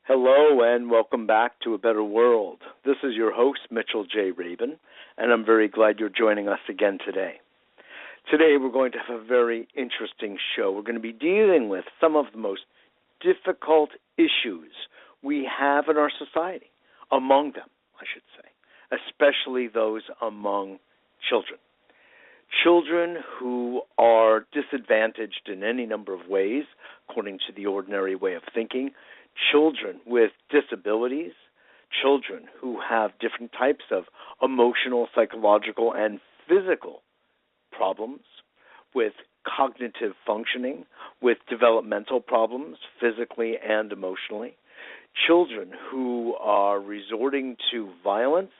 Hello and welcome back to A Better World. This is your host, Mitchell J. Rabin, and I'm very glad you're joining us again today. Today we're going to have a very interesting show. We're going to be dealing with some of the most difficult issues we have in our society, among them, I should say, especially those among children. Children who are disadvantaged in any number of ways, according to the ordinary way of thinking, children with disabilities, children who have different types of emotional, psychological, and physical problems, with cognitive functioning, with developmental problems, physically and emotionally, children who are resorting to violence,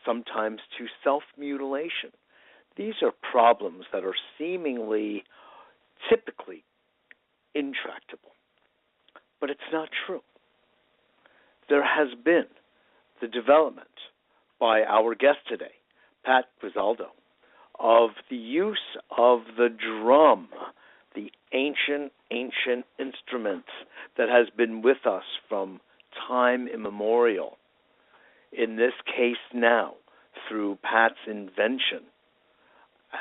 sometimes to self-mutilation. These are problems that are seemingly, typically, intractable. But it's not true. There has been the development by our guest today, Pat Gesualdo, of the use of the drum, the ancient instrument that has been with us from time immemorial. In this case now, through Pat's invention,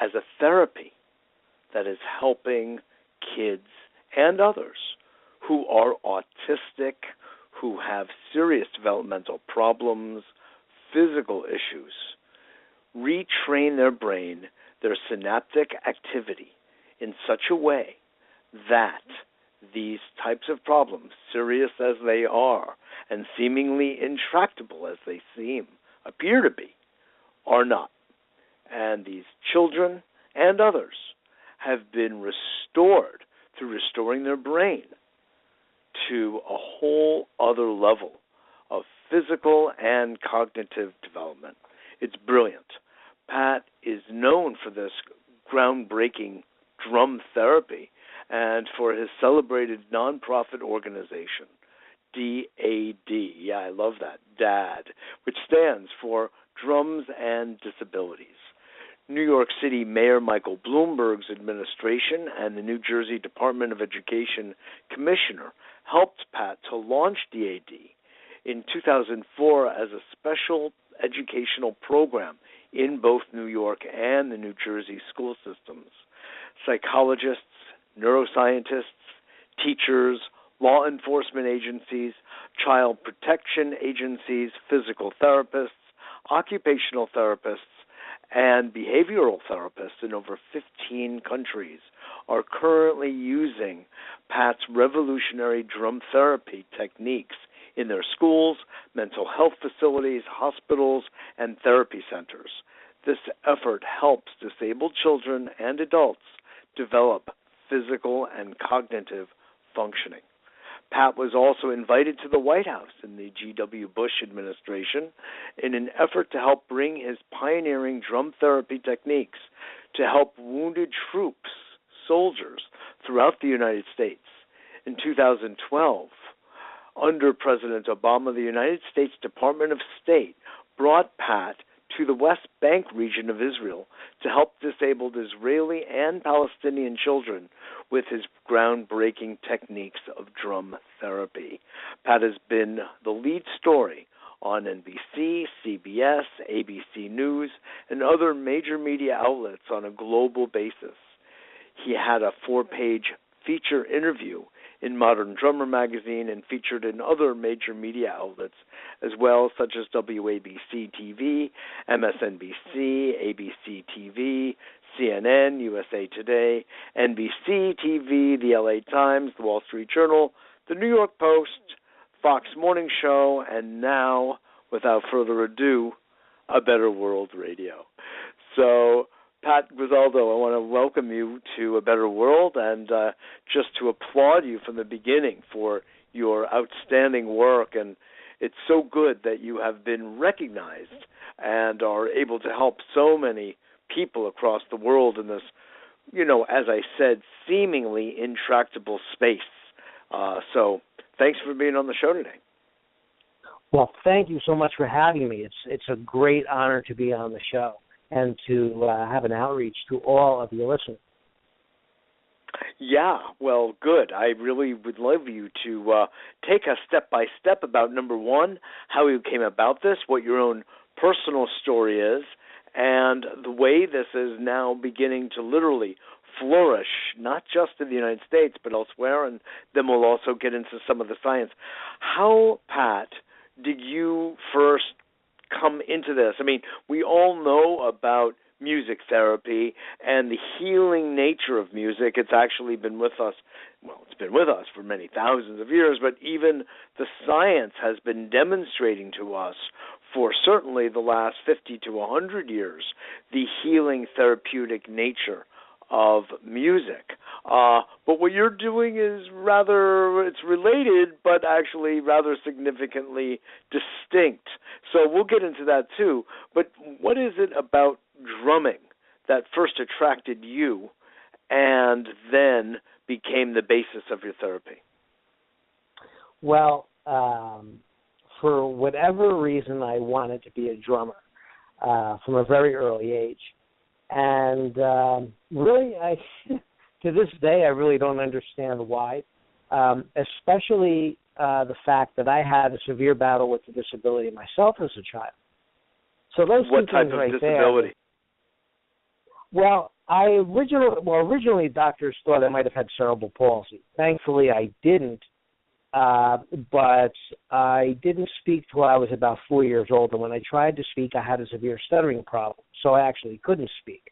as a therapy that is helping kids and others who are autistic, who have serious developmental problems, physical issues, retrain their brain, their synaptic activity in such a way that these types of problems, serious as they are and seemingly intractable as they appear to be, are not. And these children and others have been restored through restoring their brain to a whole other level of physical and cognitive development. It's brilliant. Pat is known for this groundbreaking drum therapy and for his celebrated nonprofit organization, D.A.D. Yeah, I love that, D.A.D, which stands for Drums and Disabilities. New York City Mayor Michael Bloomberg's administration and the New Jersey Department of Education Commissioner helped Pat to launch D.A.D. in 2004 as a special educational program in both New York and the New Jersey school systems. Psychologists, neuroscientists, teachers, law enforcement agencies, child protection agencies, physical therapists, occupational therapists, and behavioral therapists in over 15 countries are currently using Pat's revolutionary drum therapy techniques in their schools, mental health facilities, hospitals, and therapy centers. This effort helps disabled children and adults develop physical and cognitive functioning. Pat was also invited to the White House in the G.W. Bush administration in an effort to help bring his pioneering drum therapy techniques to help wounded troops, soldiers, throughout the United States. In 2012, under President Obama, the United States Department of State brought Pat to the West Bank region of Israel to help disabled Israeli and Palestinian children with his groundbreaking techniques of drum therapy. Pat has been the lead story on NBC, CBS, ABC News, and other major media outlets on a global basis. He had a 4-page feature interview in Modern Drummer magazine and featured in other major media outlets as well, such as WABC-TV, MSNBC, ABC-TV, CNN, USA Today, NBC-TV, the LA Times, the Wall Street Journal, the New York Post, Fox Morning Show, and now, without further ado, A Better World Radio. So, Pat Gesualdo, I want to welcome you to A Better World and just to applaud you from the beginning for your outstanding work. And it's so good that you have been recognized and are able to help so many people across the world in this, as I said, seemingly intractable space. So thanks for being on the show today. Well, thank you so much for having me. It's a great honor to be on the show and to have an outreach to all of your listeners. Yeah, well, good. I really would love you to take us step by step about, number one, how you came about this, what your own personal story is, and the way this is now beginning to literally flourish, not just in the United States, but elsewhere, and then we'll also get into some of the science. How, Pat, did you first come into this? I mean, we all know about music therapy and the healing nature of music. It's actually been with us, well, it's been with us for many thousands of years, but even the science has been demonstrating to us for certainly the last 50 to 100 years the healing therapeutic nature of music. But what you're doing is it's related, but actually rather significantly distinct. So we'll get into that too. But what is it about drumming that first attracted you and then became the basis of your therapy? Well, for whatever reason, I wanted to be a drummer from a very early age. And really, to this day, I really don't understand why, especially the fact that I had a severe battle with a disability myself as a child. So those what two type things of right disability? There. Well, originally doctors thought I might have had cerebral palsy. Thankfully, I didn't. But I didn't speak till I was about 4 years old, and when I tried to speak, I had a severe stuttering problem, so I actually couldn't speak.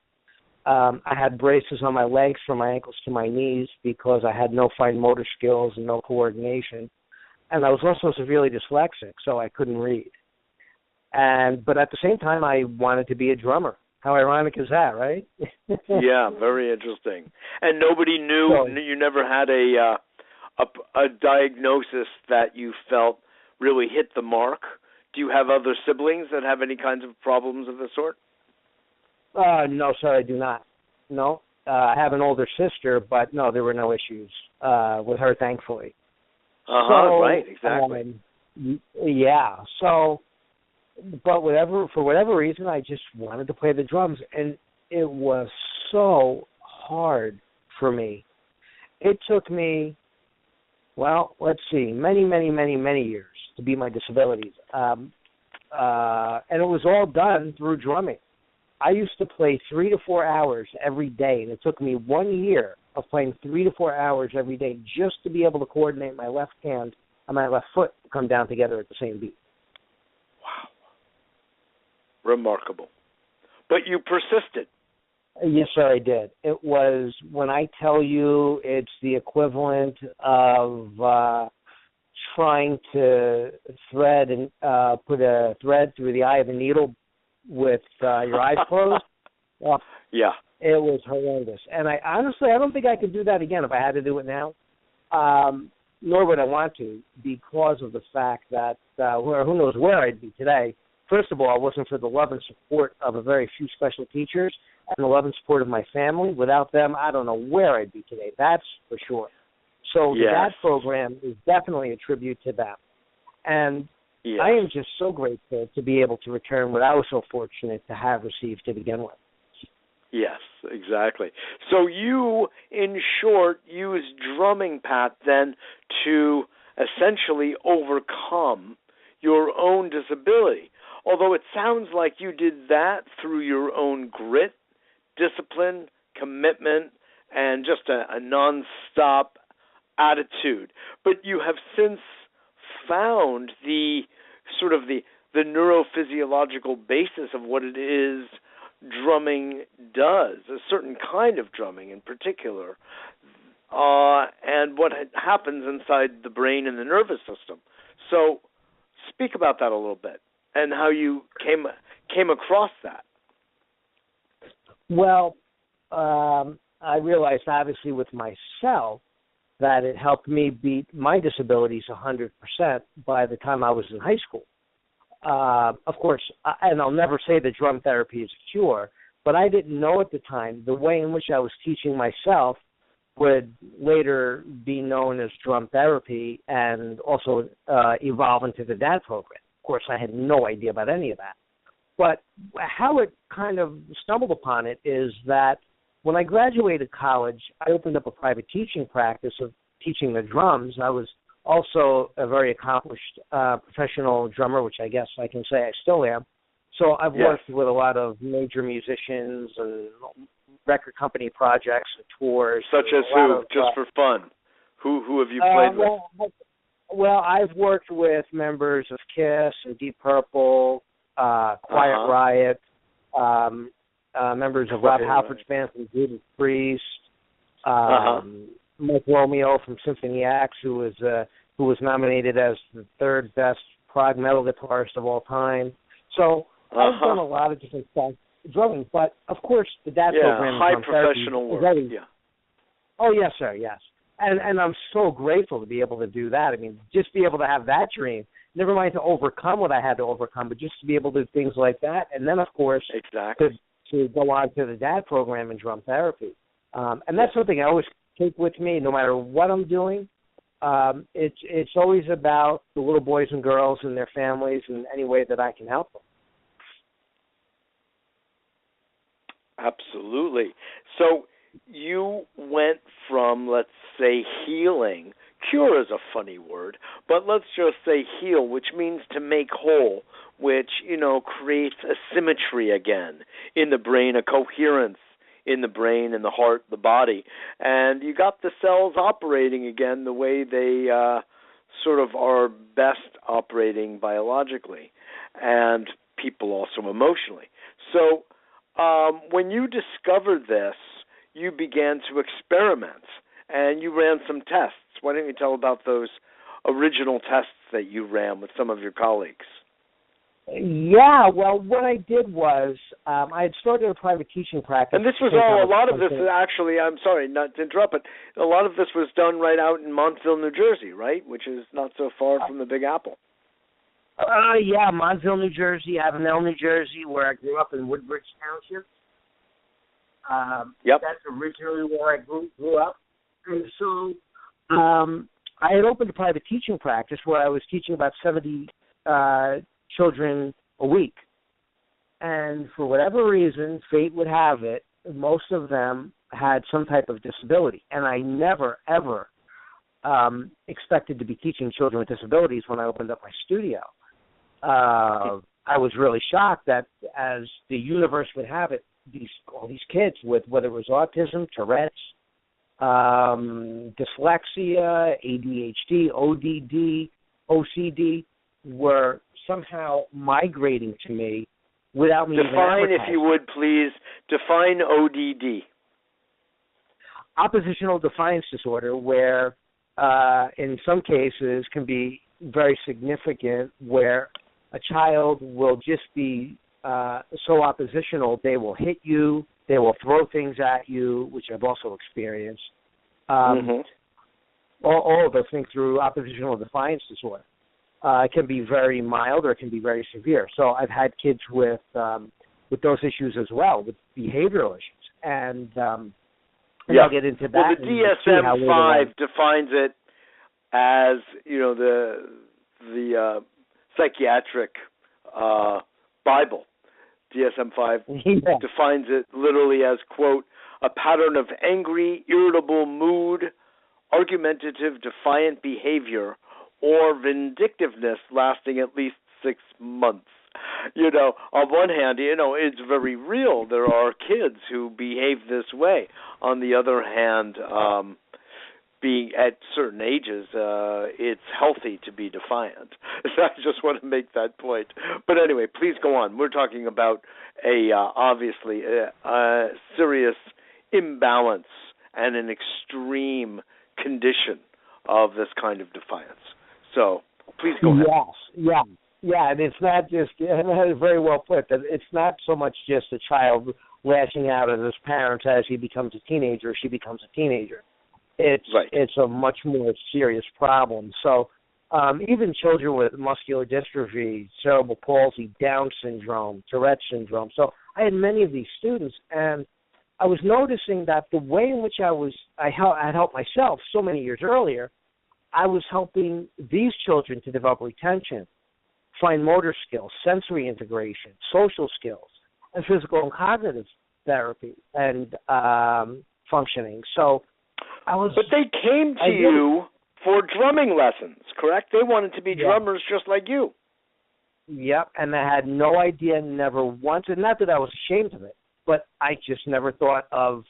I had braces on my legs from my ankles to my knees because I had no fine motor skills and no coordination, and I was also severely dyslexic, so I couldn't read. But at the same time, I wanted to be a drummer. How ironic is that, right? Yeah, very interesting. And nobody knew, you never had a diagnosis that you felt really hit the mark? Do you have other siblings that have any kinds of problems of the sort? No, sir, I do not. No. I have an older sister, but no, there were no issues with her, thankfully. Right, exactly. Yeah, so, but for whatever reason, I just wanted to play the drums, and it was so hard for me. It took me, well, let's see, many years to beat my disabilities. And it was all done through drumming. I used to play 3 to 4 hours every day, and it took me 1 year of playing 3 to 4 hours every day just to be able to coordinate my left hand and my left foot to come down together at the same beat. Wow. Remarkable. But you persisted. Yes, sir, I did. It was, when I tell you, it's the equivalent of trying to thread and put a thread through the eye of a needle with your eyes closed. Well, yeah. It was horrendous. And I don't think I could do that again if I had to do it now. Nor would I want to, because of the fact that who knows where I'd be today. First of all, it wasn't for the love and support of a very few special teachers and the love and support of my family. Without them, I don't know where I'd be today. That's for sure. So yes. That program is definitely a tribute to them. And yes. I am just so grateful to be able to return what I was so fortunate to have received to begin with. Yes, exactly. So you, in short, use drumming, Pat, then to essentially overcome your own disability. Although it sounds like you did that through your own grit, discipline, commitment, and just a nonstop attitude. But you have since found the sort of the neurophysiological basis of what it is drumming does, a certain kind of drumming in particular, and what happens inside the brain and the nervous system. So speak about that a little bit and how you came across that. Well, I realized obviously with myself that it helped me beat my disabilities 100% by the time I was in high school. Of course, and I'll never say that drum therapy is a cure, but I didn't know at the time the way in which I was teaching myself would later be known as drum therapy and also evolve into the D.A.D program. Of course, I had no idea about any of that. But how it kind of stumbled upon it is that when I graduated college, I opened up a private teaching practice of teaching the drums. I was also a very accomplished professional drummer, which I guess I can say I still am. So I've worked with a lot of major musicians and record company projects and tours. Such as who, just for fun? Who have you played with? Well, I've worked with members of Kiss and Deep Purple, Quiet Riot, members of Rob Halford's band from Judas Priest, Mike Romeo from Symphony X, who was nominated as the third best prog metal guitarist of all time. So I've done a lot of different stuff drumming, but of course the D.A.D program is high professional work. Oh yes, sir, yes. And I'm so grateful to be able to do that. I mean, just be able to have that dream. Never mind to overcome what I had to overcome, but just to be able to do things like that. And then, of course, to go on to the D.A.D program in drum therapy. And that's something I always take with me, no matter what I'm doing. It's always about the little boys and girls and their families in any way that I can help them. Absolutely. So you went from, let's say, healing. Cure is a funny word, but let's just say heal, which means to make whole, which, creates a symmetry again in the brain, a coherence in the brain and the heart, the body. And you got the cells operating again the way they sort of are best operating biologically, and people also emotionally. So when you discovered this, you began to experiment, and you ran some tests. Why don't you tell about those original tests that you ran with some of your colleagues? Yeah, well, what I did was I had started a private teaching practice. And this was all, a lot of this actually, I'm sorry not to interrupt, but a lot of this was done right out in Montville, New Jersey, right, which is not so far from the Big Apple. Yeah, Montville, New Jersey, Avenel, New Jersey, where I grew up in Woodbridge Township. That's originally where I grew up. And so I had opened a private teaching practice where I was teaching about 70 children a week. And for whatever reason, fate would have it, most of them had some type of disability. And I never, ever expected to be teaching children with disabilities when I opened up my studio. I was really shocked that, as the universe would have it, all these kids with, whether it was autism, Tourette's, dyslexia, ADHD, ODD, OCD, were somehow migrating to me without me even advertising. Define, if you would, please. Define ODD. Oppositional defiance disorder, where in some cases can be very significant, where a child will just be so oppositional, they will hit you, they will throw things at you, which I've also experienced. All of us think through oppositional defiance disorder. It can be very mild or it can be very severe. So I've had kids with those issues as well, with behavioral issues. And I'll get into that. Well, the DSM-5 defines it as, the psychiatric Bible. DSM-5 defines it literally as, quote, a pattern of angry, irritable mood, argumentative, defiant behavior, or vindictiveness lasting at least 6 months. On one hand, it's very real. There are kids who behave this way. On the other hand, being at certain ages, it's healthy to be defiant. I just want to make that point. But anyway, please go on. We're talking about obviously a serious imbalance and an extreme condition of this kind of defiance. So please go ahead. Yes, yeah, and it's not just, and very well put, that it's not so much just a child lashing out at his parents as he becomes a teenager or she becomes a teenager. It's a much more serious problem. So even children with muscular dystrophy, cerebral palsy, Down syndrome, Tourette syndrome. So I had many of these students, and I was noticing that the way in which I had helped myself so many years earlier, I was helping these children to develop retention, fine motor skills, sensory integration, social skills, and physical and cognitive therapy and functioning. So I was. But they came to you for drumming lessons, correct? They wanted to be drummers just like you. Yep, and I had no idea, never once, and not that I was ashamed of it, but I just never thought of,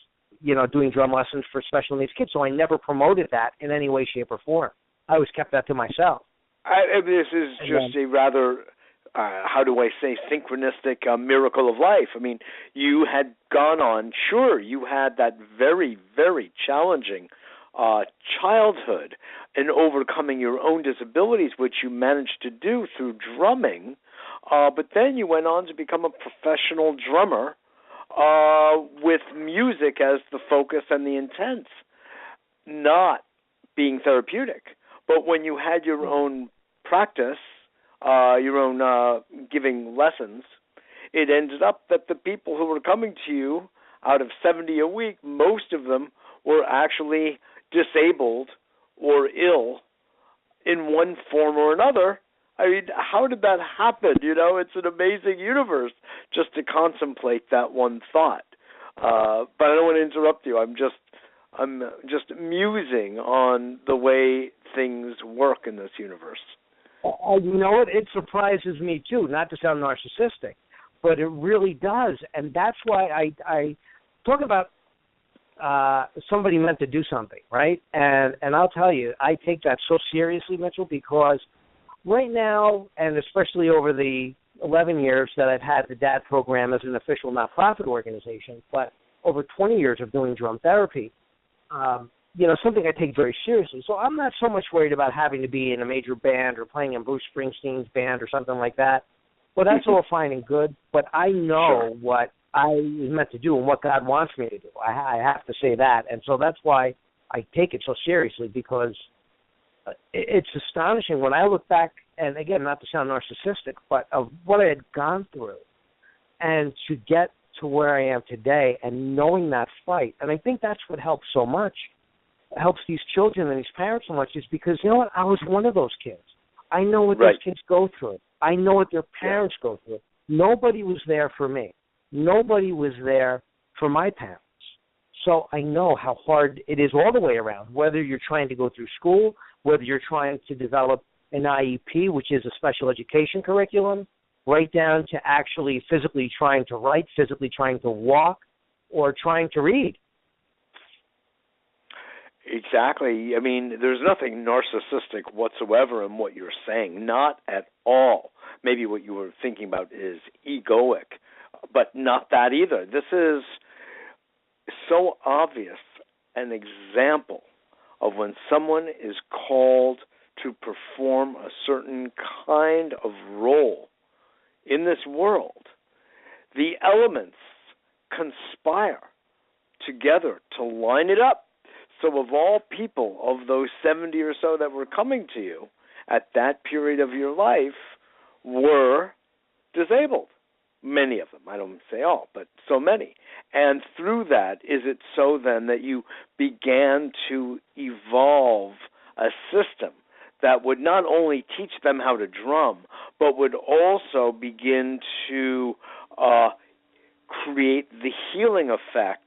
doing drum lessons for special needs kids, so I never promoted that in any way, shape, or form. I always kept that to myself. This is just a rather, how do I say, synchronistic miracle of life. I mean, you had gone on, sure, you had that very, very challenging childhood and overcoming your own disabilities, which you managed to do through drumming, but then you went on to become a professional drummer with music as the focus and the intent, not being therapeutic. But when you had your own practice, your own giving lessons, it ended up that the people who were coming to you, out of 70 a week, most of them were actually disabled or ill in one form or another. I mean, how did that happen? It's an amazing universe just to contemplate that one thought. But I don't want to interrupt you. I'm just musing on the way things work in this universe. You know what? It surprises me too. Not to sound narcissistic, but it really does, and that's why I talk about somebody meant to do something, right? And I'll tell you, I take that so seriously, Mitchell, because right now, and especially over the 11 years that I've had the D.A.D program as an official nonprofit organization, but over 20 years of doing drum therapy, something I take very seriously. So I'm not so much worried about having to be in a major band or playing in Bruce Springsteen's band or something like that. Well, that's all fine and good, but I know what I was meant to do and what God wants me to do. I have to say that. And so that's why I take it so seriously, because it's astonishing when I look back, and again, not to sound narcissistic, but of what I had gone through and to get to where I am today and knowing that fight. And I think that's what helps so much, helps these children and these parents so much, is because, you know what, I was one of those kids. I know what those kids go through. I know what their parents go through. Nobody was there for me. Nobody was there for my parents. So I know how hard it is all the way around, whether you're trying to go through school, whether you're trying to develop an IEP, which is a special education curriculum, right down to actually physically trying to write, physically trying to walk, or trying to read. Exactly. I mean, there's nothing narcissistic whatsoever in what you're saying, not at all. Maybe what you were thinking about is egoic, but not that either. This is so obvious an example of when someone is called to perform a certain kind of role in this world. The elements conspire together to line it up. So of all people, of those 70 or so that were coming to you at that period of your life, were disabled. Many of them. I don't say all, but so many. And through that, is it so then that you began to evolve a system that would not only teach them how to drum, but would also begin to create the healing effect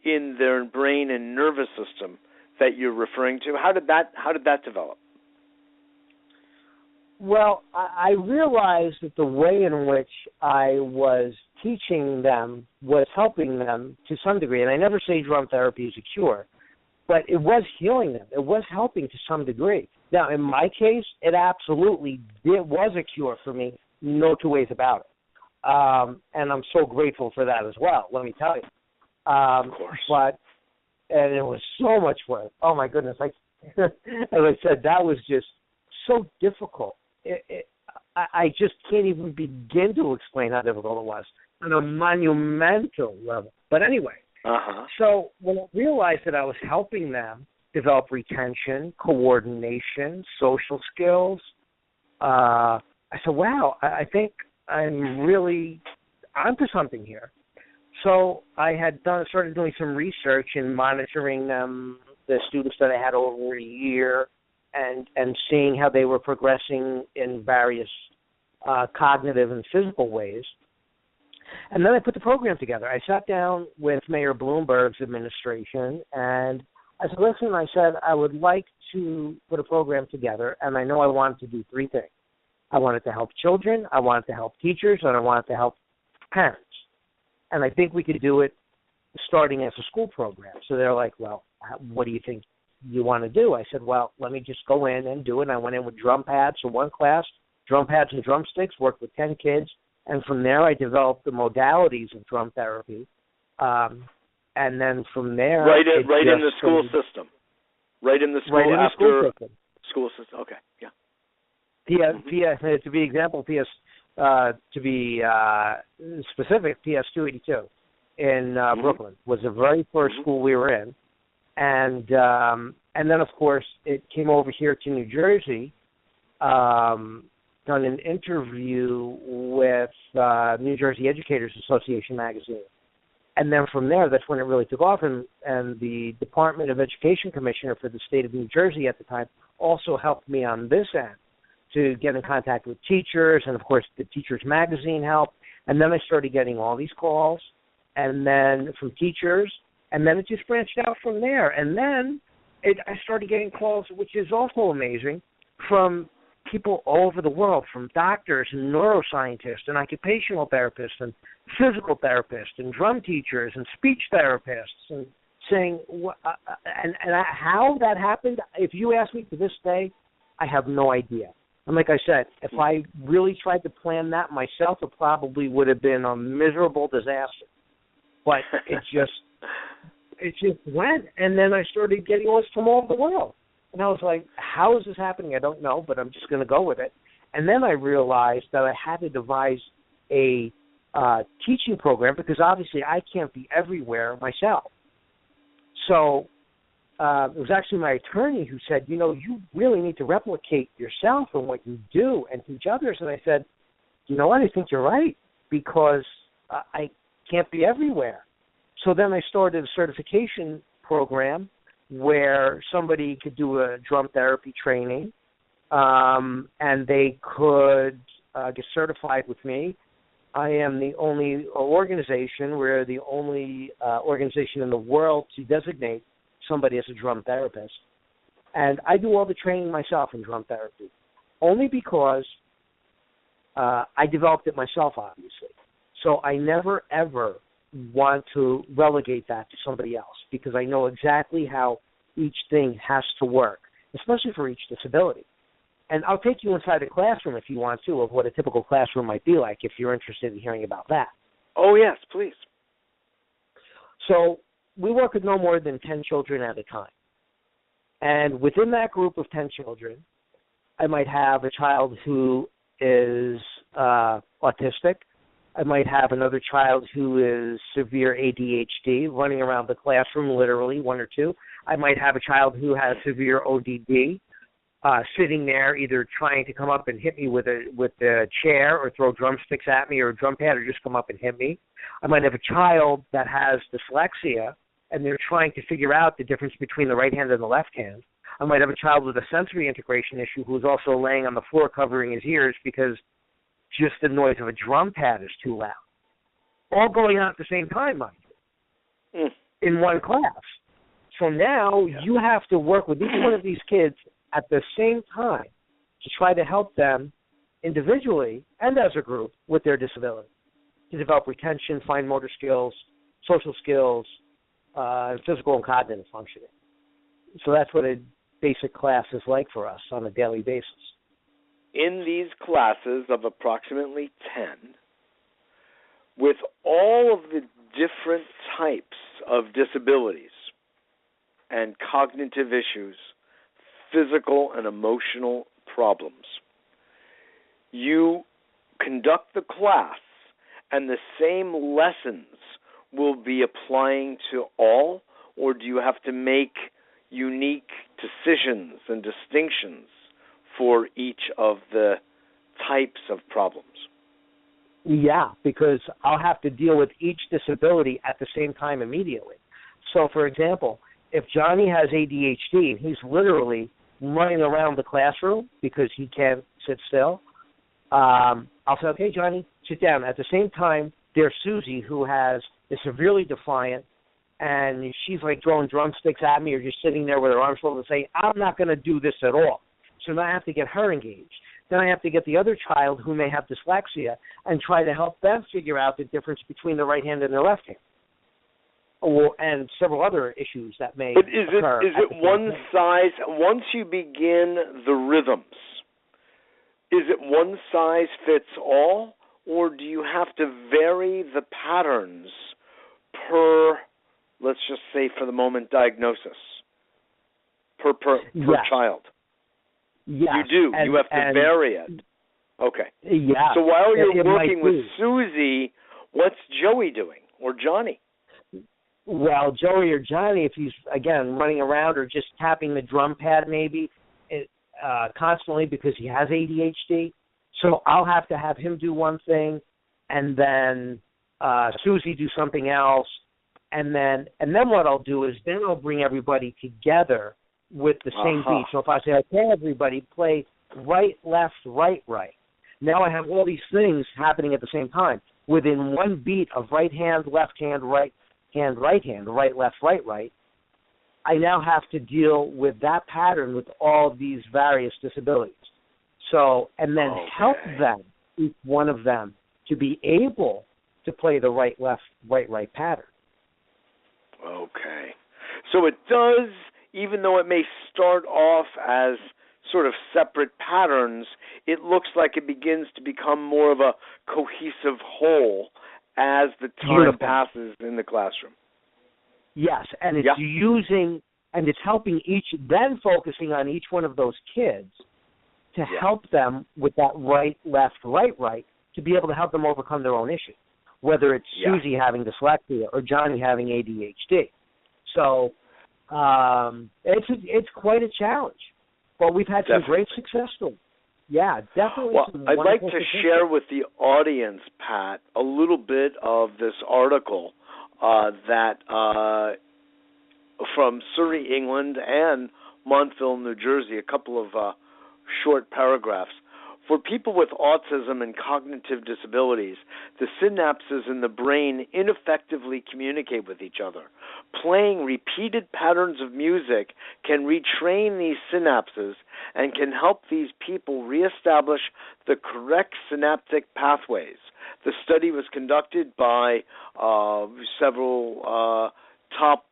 in their brain and nervous system that you're referring to? How did that develop? Well, I realized that the way in which I was teaching them was helping them to some degree. And I never say drum therapy is a cure, but it was healing them. It was helping to some degree. Now, in my case, it absolutely was a cure for me, no two ways about it. And I'm so grateful for that as well, let me tell you. Of course. And it was so much work. Oh, my goodness. As I said, that was just so difficult. I just can't even begin to explain how difficult it was on a monumental level. But anyway, So when I realized that I was helping them develop retention, coordination, social skills, I said, wow, I think I'm really onto something here. So I had started doing some research and monitoring them, the students that I had over a year, and seeing how they were progressing in various cognitive and physical ways. And then I put the program together. I sat down with Mayor Bloomberg's administration, and I said, listen, I said, I would like to put a program together, and I know I wanted to do three things. I wanted to help children, I wanted to help teachers, and I wanted to help parents. And I think we could do it starting as a school program. So they're like, well, what do you think you want to do? I said, well, let me just go in and do it. And I went in with drum pads for one class, drum pads and drumsticks, worked with 10 kids. And from there, I developed the modalities of drum therapy. And then from there... Right in the school system. Right in the school right in the school system. School system, okay, yeah. To be example, to be specific, PS 282 in Brooklyn was the very first school we were in. And then, of course, it came over here to New Jersey, done an interview with New Jersey Educators Association magazine. And then from there, that's when it really took off. And the Department of Education Commissioner for the state of New Jersey at the time also helped me on this end to get in contact with teachers. And, of course, the Teachers Magazine helped. And then I started getting all these calls, and then from teachers. And then it just branched out from there. And then I started getting calls, which is also amazing, from people all over the world, from doctors and neuroscientists and occupational therapists and physical therapists and drum teachers and speech therapists, and saying, and how that happened, if you ask me to this day, I have no idea. And like I said, if I really tried to plan that myself, it probably would have been a miserable disaster. But it just went, and then I started getting calls from all over the world. And I was like, how is this happening? I don't know, but I'm just going to go with it. And then I realized that I had to devise a teaching program, because obviously I can't be everywhere myself. So it was actually my attorney who said, you really need to replicate yourself and what you do and teach others. And I said, you know what, I think you're right, because I can't be everywhere. So then I started a certification program where somebody could do a drum therapy training, and they could get certified with me. I am the only organization, we're the only organization in the world to designate somebody as a drum therapist. And I do all the training myself in drum therapy, only because I developed it myself, obviously. So I never, ever want to relegate that to somebody else, because I know exactly how each thing has to work, especially for each disability. And I'll take you inside a classroom if you want to, of what a typical classroom might be like, if you're interested in hearing about that. Oh, yes, please. So we work with no more than 10 children at a time. And within that group of 10 children, I might have a child who is autistic. I might have another child who is severe ADHD, running around the classroom, literally, one or two. I might have a child who has severe ODD, sitting there either trying to come up and hit me with a chair, or throw drumsticks at me, or a drum pad, or just come up and hit me. I might have a child that has dyslexia, and they're trying to figure out the difference between the right hand and the left hand. I might have a child with a sensory integration issue who's also laying on the floor covering his ears because just the noise of a drum pad is too loud. All going on at the same time, mind you, in one class. So now you have to work with each one of these kids at the same time to try to help them individually and as a group with their disability, to develop retention, fine motor skills, social skills, physical and cognitive functioning. So that's what a basic class is like for us on a daily basis. In these classes of approximately 10, with all of the different types of disabilities and cognitive issues, physical and emotional problems, you conduct the class, and the same lessons will be applying to all, or do you have to make unique decisions and distinctions for each of the types of problems? Yeah, because I'll have to deal with each disability at the same time immediately. So, for example, if Johnny has ADHD and he's literally running around the classroom because he can't sit still, I'll say, okay, Johnny, sit down. At the same time, There's Susie, who is severely defiant, and she's like throwing drumsticks at me or just sitting there with her arms folded and saying, I'm not going to do this at all. So now I have to get her engaged. Then I have to get the other child who may have dyslexia and try to help them figure out the difference between the right hand and the left hand, and several other issues that may occur. Is it one size, once you begin the rhythms, is it one size fits all, or do you have to vary the patterns per, let's just say for the moment, diagnosis, per child? Yes. You do. You have to vary it. Okay. Yeah. So while you're working with Susie, what's Joey doing, or Johnny? Well, Joey or Johnny, if he's, again, running around or just tapping the drum pad maybe constantly because he has ADHD, so I'll have to have him do one thing and then Susie do something else, and then what I'll do is then I'll bring everybody together with the same beat. So if I say, okay, everybody play right, left, right, right. Now I have all these things happening at the same time within one beat of right hand, left hand, right hand, right hand, right, left, right, right. I now have to deal with that pattern with all these various disabilities. So, and then help them, each one of them, to be able to play the right, left, right, right pattern. Okay. So it does, even though it may start off as sort of separate patterns, it looks like it begins to become more of a cohesive whole as the time passes in the classroom. Yes, and it's it's helping then focusing on each one of those kids to help them with that right, left, right, right, to be able to help them overcome their own issues, whether it's Susie having dyslexia or Johnny having ADHD. So it's quite a challenge, but we've had some great success stories. Yeah, definitely. Well, I'd like to share with the audience, Pat, a little bit of this article that from Surrey, England, and Montville, New Jersey, a couple of short paragraphs. For people with autism and cognitive disabilities, the synapses in the brain ineffectively communicate with each other. Playing repeated patterns of music can retrain these synapses and can help these people reestablish the correct synaptic pathways. The study was conducted by several top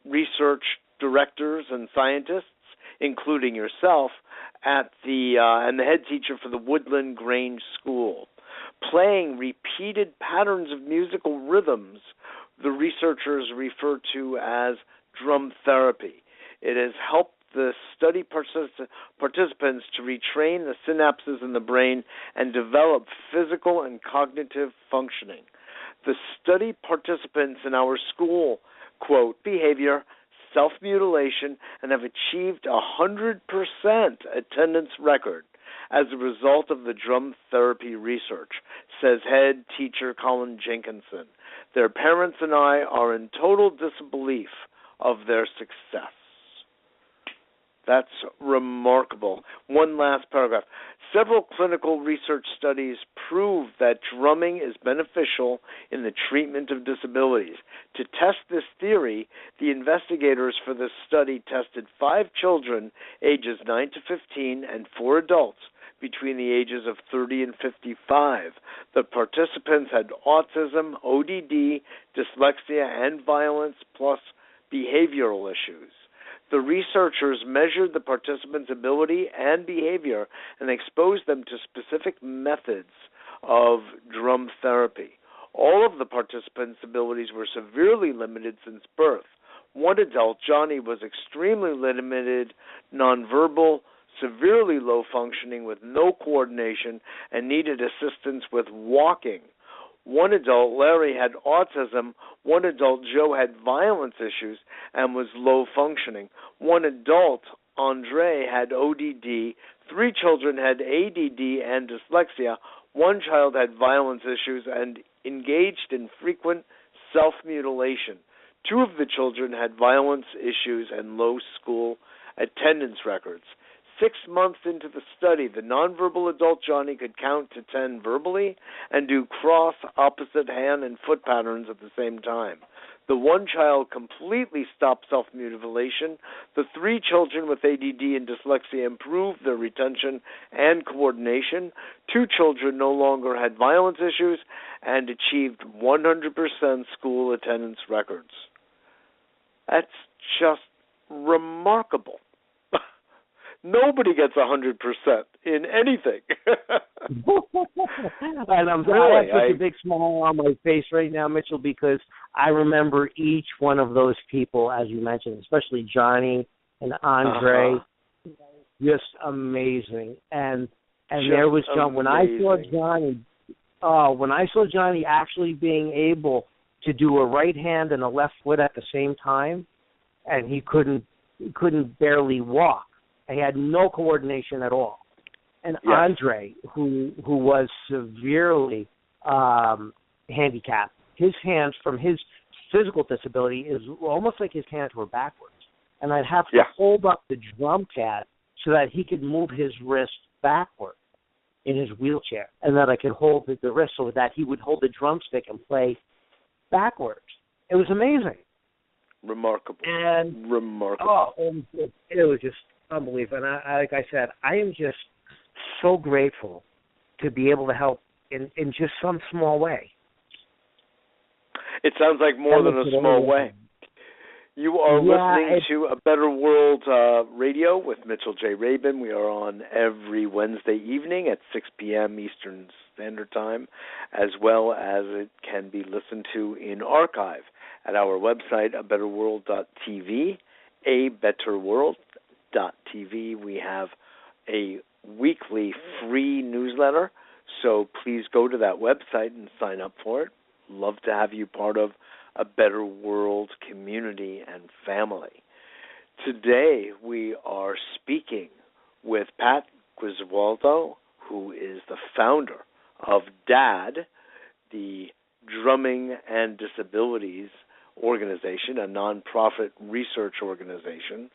research directors and scientists, including yourself, at and the head teacher for the Woodland Grange School. Playing repeated patterns of musical rhythms, the researchers refer to as drum therapy. It has helped the study participants to retrain the synapses in the brain and develop physical and cognitive functioning. The study participants in our school, quote, behavior, self-mutilation, and have achieved 100% attendance record as a result of the drum therapy research, says head teacher Colin Jenkinson. Their parents and I are in total disbelief of their success. That's remarkable. One last paragraph. Several clinical research studies prove that drumming is beneficial in the treatment of disabilities. To test this theory, the investigators for this study tested 5 children ages 9 to 15 and 4 adults between the ages of 30 and 55. The participants had autism, ODD, dyslexia, and violence, plus behavioral issues. The researchers measured the participants' ability and behavior and exposed them to specific methods of drum therapy. All of the participants' abilities were severely limited since birth. One adult, Johnny, was extremely limited, nonverbal, severely low functioning with no coordination, and needed assistance with walking. One adult, Larry, had autism. One adult, Joe, had violence issues and was low functioning. One adult, Andre, had ODD. 3 children had ADD and dyslexia. One child had violence issues and engaged in frequent self-mutilation. 2 of the children had violence issues and low school attendance records. 6 months into the study, the nonverbal adult Johnny could count to 10 verbally and do cross, opposite hand, and foot patterns at the same time. The one child completely stopped self-mutilation. The 3 children with ADD and dyslexia improved their retention and coordination. 2 children no longer had violence issues and achieved 100% school attendance records. That's just remarkable. Nobody gets 100% in anything. And I have such a big smile on my face right now, Mitchell, because I remember each one of those people, as you mentioned, especially Johnny and Andre, just amazing. And just there was John. When I saw Johnny actually being able to do a right hand and a left foot at the same time, and he couldn't barely walk. He had no coordination at all. And yes. Andre, who was severely handicapped, his hands from his physical disability is almost like his hands were backwards. And I'd have to hold up the drum pad so that he could move his wrist backward in his wheelchair, and that I could hold the wrist so that he would hold the drumstick and play backwards. It was amazing. Remarkable. Remarkable. It was just unbelievable. And like I said, I am just so grateful to be able to help in just some small way. It sounds like more than a small way. You are listening to A Better World Radio with Mitchell J. Rabin. We are on every Wednesday evening at 6 p.m. Eastern Standard Time, as well as it can be listened to in archive at our website, abetterworld.tv, abetterworld.tv. We have a weekly free newsletter, so please go to that website and sign up for it. Love to have you part of a Better World community and family. Today we are speaking with Pat Gesualdo, who is the founder of D.A.D, the Drumming and Disabilities organization, a nonprofit research organization,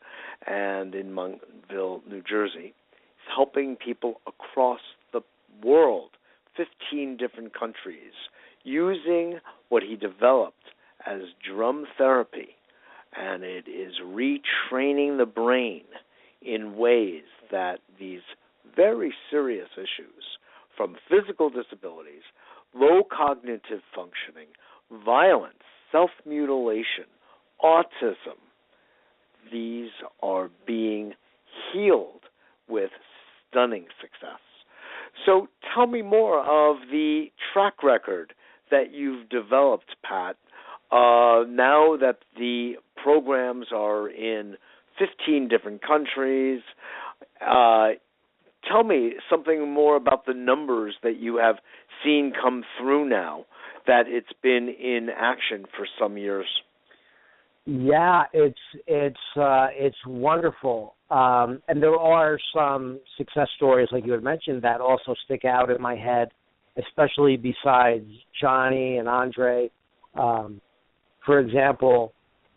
and in Montville, New Jersey. He's helping people across the world, 15 different countries, using what he developed as drum therapy, and it is retraining the brain in ways that these very serious issues, from physical disabilities, low cognitive functioning, violence, self-mutilation, autism, these are being healed with stunning success. So tell me more of the track record that you've developed, Pat, now that the programs are in 15 different countries. Tell me something more about the numbers that you have seen come through now that it's been in action for some years. Yeah, it's wonderful. And there are some success stories, like you had mentioned, that also stick out in my head, especially besides Johnny and Andre. For example,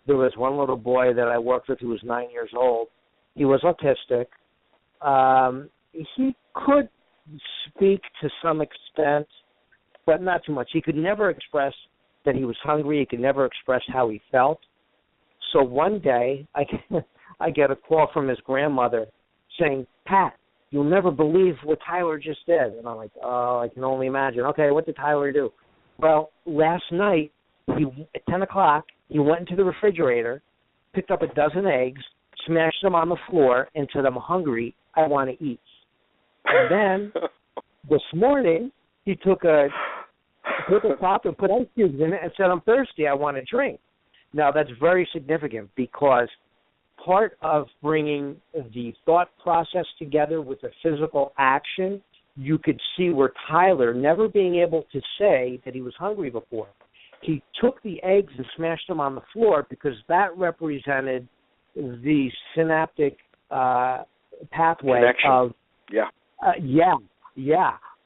there was one little boy that I worked with who was 9 years old. He was autistic. He could speak to some extent, but not too much. He could never express that he was hungry. He could never express how he felt. So one day, I get a call from his grandmother saying, "Pat, you'll never believe what Tyler just did." And I'm like, "Oh, I can only imagine." "Okay, what did Tyler do?" "Well, last night, at 10 o'clock, he went into the refrigerator, picked up a dozen eggs, smashed them on the floor, and said, 'I'm hungry, I want to eat.' And then this morning, he took a cup and put ice cubes in it and said, 'I'm thirsty, I want a drink.'" Now, that's very significant because part of bringing the thought process together with the physical action, you could see where Tyler, never being able to say that he was hungry before, he took the eggs and smashed them on the floor because that represented the synaptic pathway connection.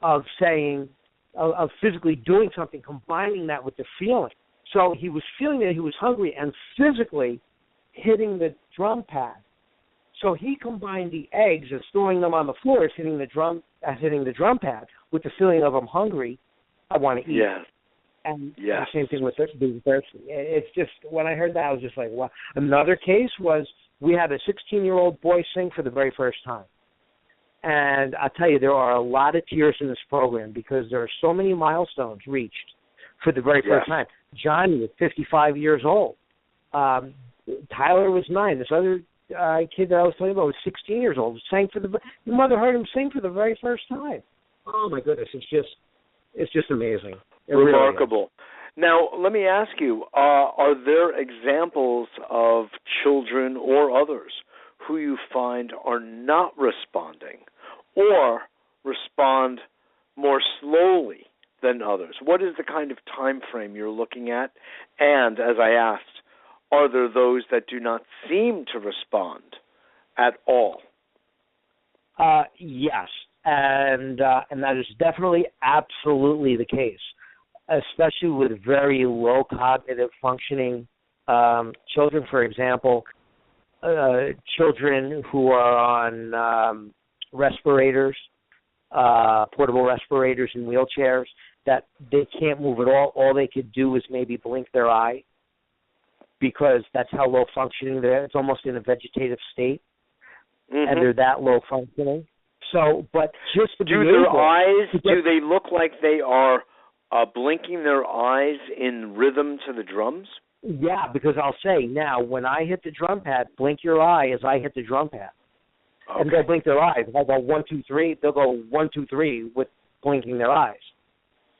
Of saying, of physically doing something, combining that with the feeling. So he was feeling that he was hungry and physically hitting the drum pad So he combined the eggs and throwing them on the floor as hitting the drum pad with the feeling of I'm hungry, I want to eat. Yes. And yes. the same thing with being thirsty. It's just, when I heard that, I was just like, wow. Another case was we had a 16-year-old boy sing for the very first time. And I'll tell you, there are a lot of tears in this program because there are so many milestones reached for the very first time. Johnny was 55 years old. Tyler was 9. This other kid that I was telling you about was 16 years old. The mother heard him sing for the very first time. Oh my goodness, it's just amazing. Remarkable. Really, now, let me ask you: are there examples of children or others who you find are not responding, or respond more slowly than others? What is the kind of time frame you're looking at? And as I asked, are there those that do not seem to respond at all? Yes, and that is definitely absolutely the case, especially with very low cognitive functioning children. For example, children who are on respirators, portable respirators and wheelchairs, that they can't move at all. All they could do is maybe blink their eye because that's how low functioning they are. It's almost in a vegetative state, and they're that low functioning. So, but just to be able... Do they look like they are blinking their eyes in rhythm to the drums? Yeah, because I'll say now, when I hit the drum pad, blink your eye as I hit the drum pad. Okay. And they'll blink their eyes. If I go 1, 2, 3, they'll go 1, 2, 3 with blinking their eyes.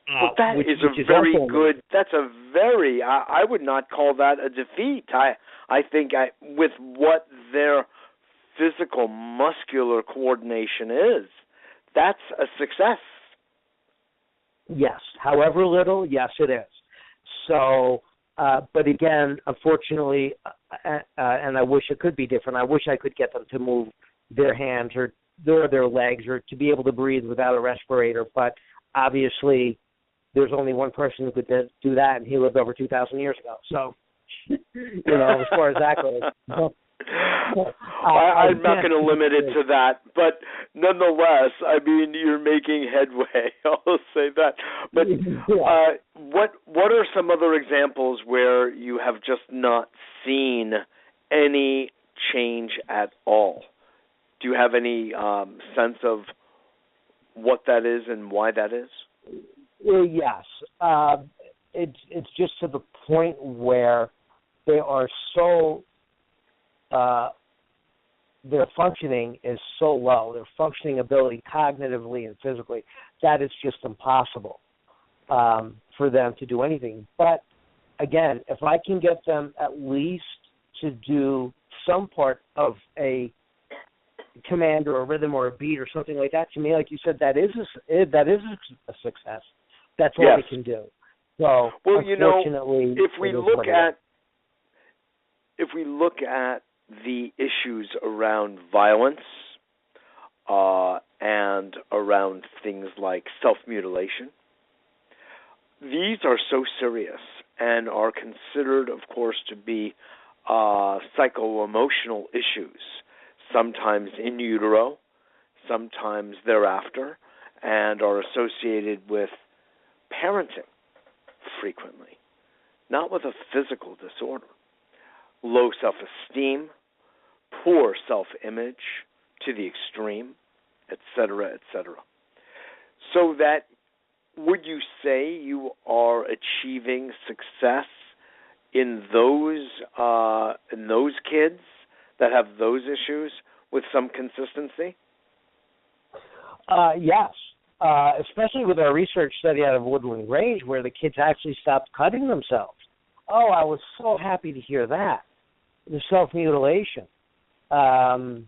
Well, that is a very good. That's a very. I would not call that a defeat. I think with what their physical muscular coordination is, that's a success. Yes, however little, yes, it is. So, but again, unfortunately, and I wish it could be different. I wish I could get them to move their hands or their legs or to be able to breathe without a respirator. But obviously, there's only one person who could do that, and he lived over 2,000 years ago. So, as far as that goes. I'm not going to limit it to that, but nonetheless, I mean, you're making headway. I'll say that. But what are some other examples where you have just not seen any change at all? Do you have any sense of what that is and why that is? Well, yes. It's just to the point where they are so... their functioning is so low, their functioning ability cognitively and physically, that it's just impossible for them to do anything. But, again, if I can get them at least to do some part of a command or a rhythm or a beat or something like that, to me, like you said, that is a success. That's all they can do. So, well, unfortunately, if we look at the issues around violence and around things like self-mutilation, these are so serious and are considered, of course, to be psycho-emotional issues, sometimes in utero, sometimes thereafter, and are associated with parenting frequently, not with a physical disorder. Low self-esteem, poor self-image to the extreme, etc., etc. So that, would you say you are achieving success in those kids that have those issues with some consistency? Yes, especially with our research study out of Woodland Range where the kids actually stopped cutting themselves. Oh, I was so happy to hear that. The self-mutilation. And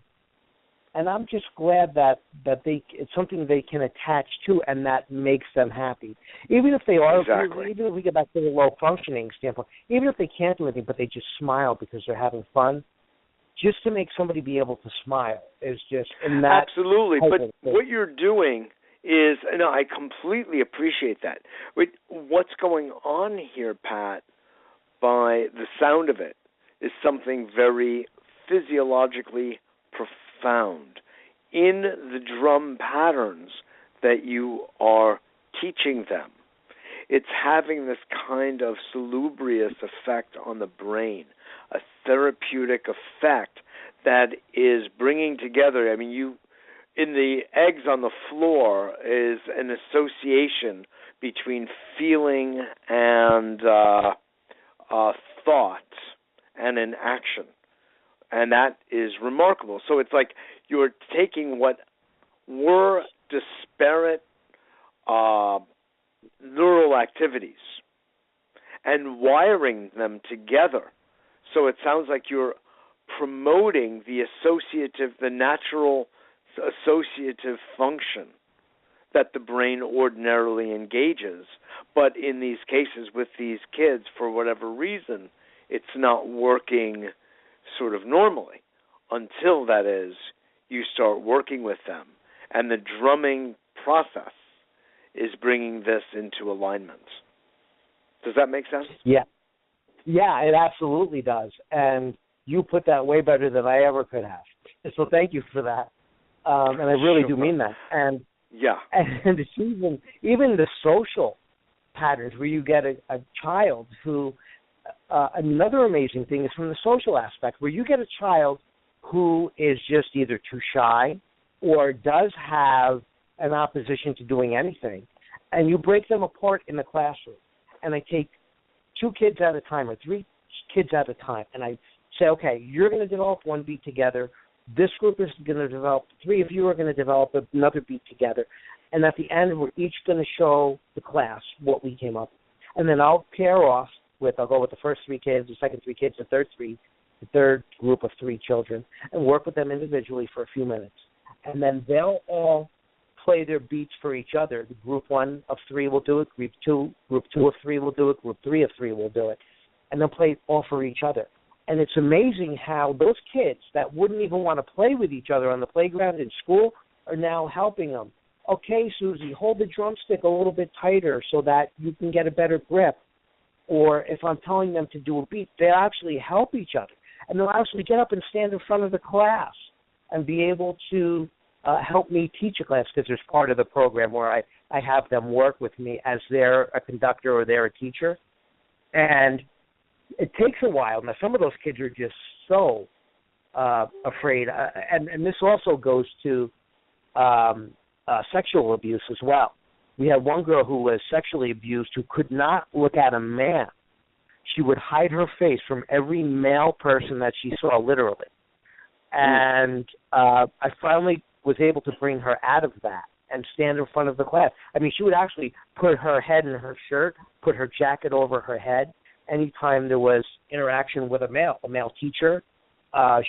I'm just glad that it's something they can attach to and that makes them happy. Even if they are, even if we get back to the low-functioning standpoint, even if they can't do anything but they just smile because they're having fun, just to make somebody be able to smile is just... in that absolutely, but what you're doing is, and I completely appreciate that. What's going on here, Pat, by the sound of it, is something very physiologically profound in the drum patterns that you are teaching them. It's having this kind of salubrious effect on the brain, a therapeutic effect that is bringing together. I mean, in the eggs on the floor is an association between feeling and thought and an action. And that is remarkable. So it's like you're taking what were disparate neural activities and wiring them together. So it sounds like you're promoting the natural associative function that the brain ordinarily engages. But in these cases with these kids, for whatever reason, it's not working sort of normally until, that is, you start working with them. And the drumming process is bringing this into alignment. Does that make sense? Yeah. Yeah, it absolutely does. And you put that way better than I ever could have. So thank you for that. And I really do mean that. And yeah, and it's even the social patterns where you get a child who, another amazing thing is from the social aspect, where you get a child who is just either too shy or does have an opposition to doing anything, and you break them apart in the classroom. And I take 2 kids at a time or 3 kids at a time, and I say, okay, you're going to develop one beat together. This group is going to develop, 3 of you are going to develop another beat together. And at the end, we're each going to show the class what we came up with. And then I'll pair off I'll go with the first 3 kids, the second 3 kids, the third group of 3 children, and work with them individually for a few minutes. And then they'll all play their beats for each other. The group 1 of 3 will do it, group 2 of 3 will do it, group 3 of 3 will do it. And they'll play all for each other. And it's amazing how those kids that wouldn't even want to play with each other on the playground in school are now helping them. Okay, Susie, hold the drumstick a little bit tighter so that you can get a better grip. Or if I'm telling them to do a beat, they actually help each other. And they'll actually get up and stand in front of the class and be able to help me teach a class, because there's part of the program where I have them work with me as they're a conductor or they're a teacher. And it takes a while. Now, some of those kids are just so afraid. And this also goes to sexual abuse as well. We had one girl who was sexually abused who could not look at a man. She would hide her face from every male person that she saw, literally. And I finally was able to bring her out of that and stand in front of the class. I mean, she would actually put her head in her shirt, put her jacket over her head. Anytime there was interaction with a male teacher,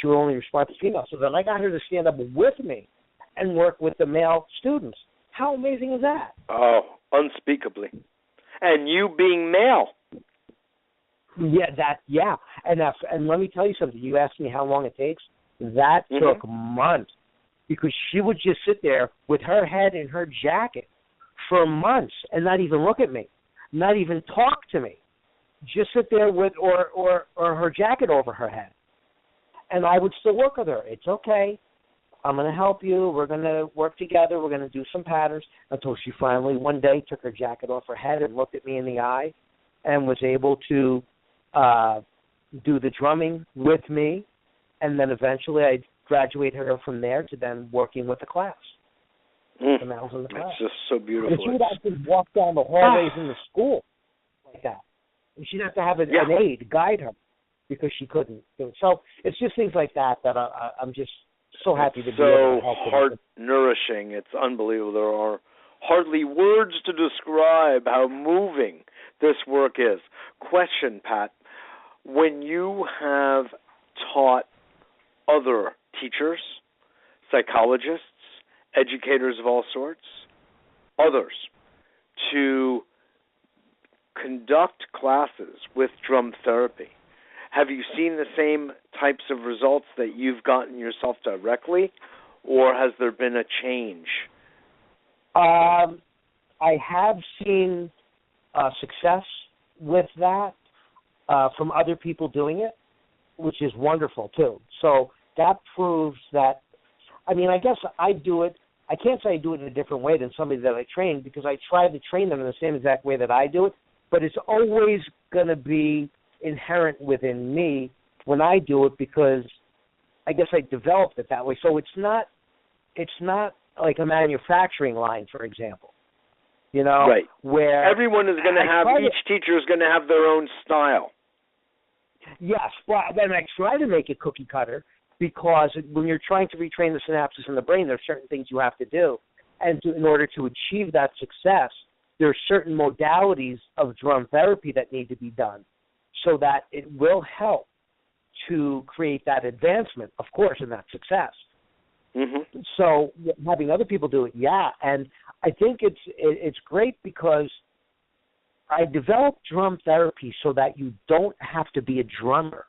she would only respond to female. So then I got her to stand up with me and work with the male students. How amazing is that? Oh, unspeakably. And you being male. Yeah. And let me tell you something. You asked me how long it takes. That took months, because she would just sit there with her head in her jacket for months and not even look at me, not even talk to me. Just sit there with or her jacket over her head. And I would still work with her. It's okay. I'm going to help you. We're going to work together. We're going to do some patterns, until she finally one day took her jacket off her head and looked at me in the eye and was able to do the drumming with me. And then eventually I graduated her from there to then working with the class. And that was in the class. It's just so beautiful. But she would have to walk down the hallways in the school like that. And she'd have to have an aide guide her because she couldn't do it. So it's just things like that I'm just so happy to be able to help them. So heart-nourishing. It's unbelievable. There are hardly words to describe how moving this work is. Question, Pat. When you have taught other teachers, psychologists, educators of all sorts, others, to conduct classes with drum therapy, have you seen the same types of results that you've gotten yourself directly, or has there been a change? I have seen success with that from other people doing it, which is wonderful too. So that proves that, I mean, I guess I do it. I can't say I do it in a different way than somebody that I train, because I try to train them in the same exact way that I do it, but it's always going to be inherent within me when I do it, because I guess I developed it that way. So it's not like a manufacturing line, for example, you know, right, where everyone is going to have, each teacher is going to have their own style. Yes, well, then I try to make it cookie cutter, because when you're trying to retrain the synapses in the brain, there are certain things you have to do. And in order to achieve that success, there are certain modalities of drum therapy that need to be done so that it will help to create that advancement, of course, in that success. Mm-hmm. So having other people do it, yeah. And I think it's great, because I developed drum therapy so that you don't have to be a drummer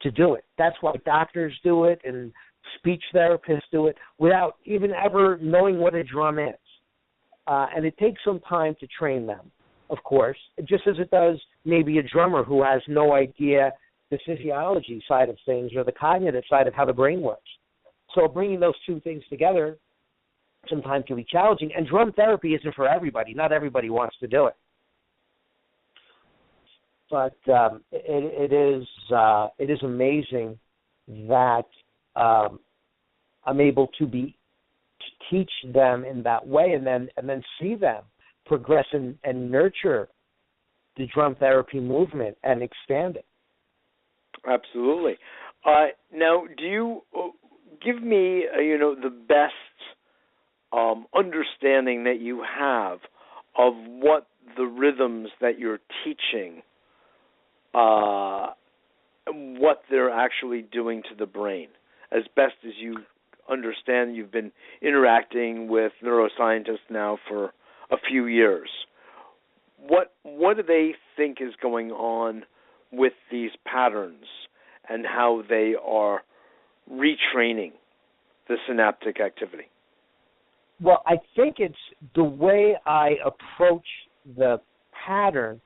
to do it. That's why doctors do it and speech therapists do it without even ever knowing what a drum is. And it takes some time to train them, of course, just as it does maybe a drummer who has no idea the physiology side of things or the cognitive side of how the brain works. So bringing those two things together sometimes can be challenging. And drum therapy isn't for everybody. Not everybody wants to do it. But it is amazing that I'm able to teach them in that way, and then see them progress and nurture the drum therapy movement and expand it. Absolutely. Now, do you give me the best understanding that you have of what the rhythms that you're teaching, what they're actually doing to the brain, as best as you understand? You've been interacting with neuroscientists now for a few years. What do they think is going on with these patterns and how they are retraining the synaptic activity? Well, I think it's the way I approach the pattern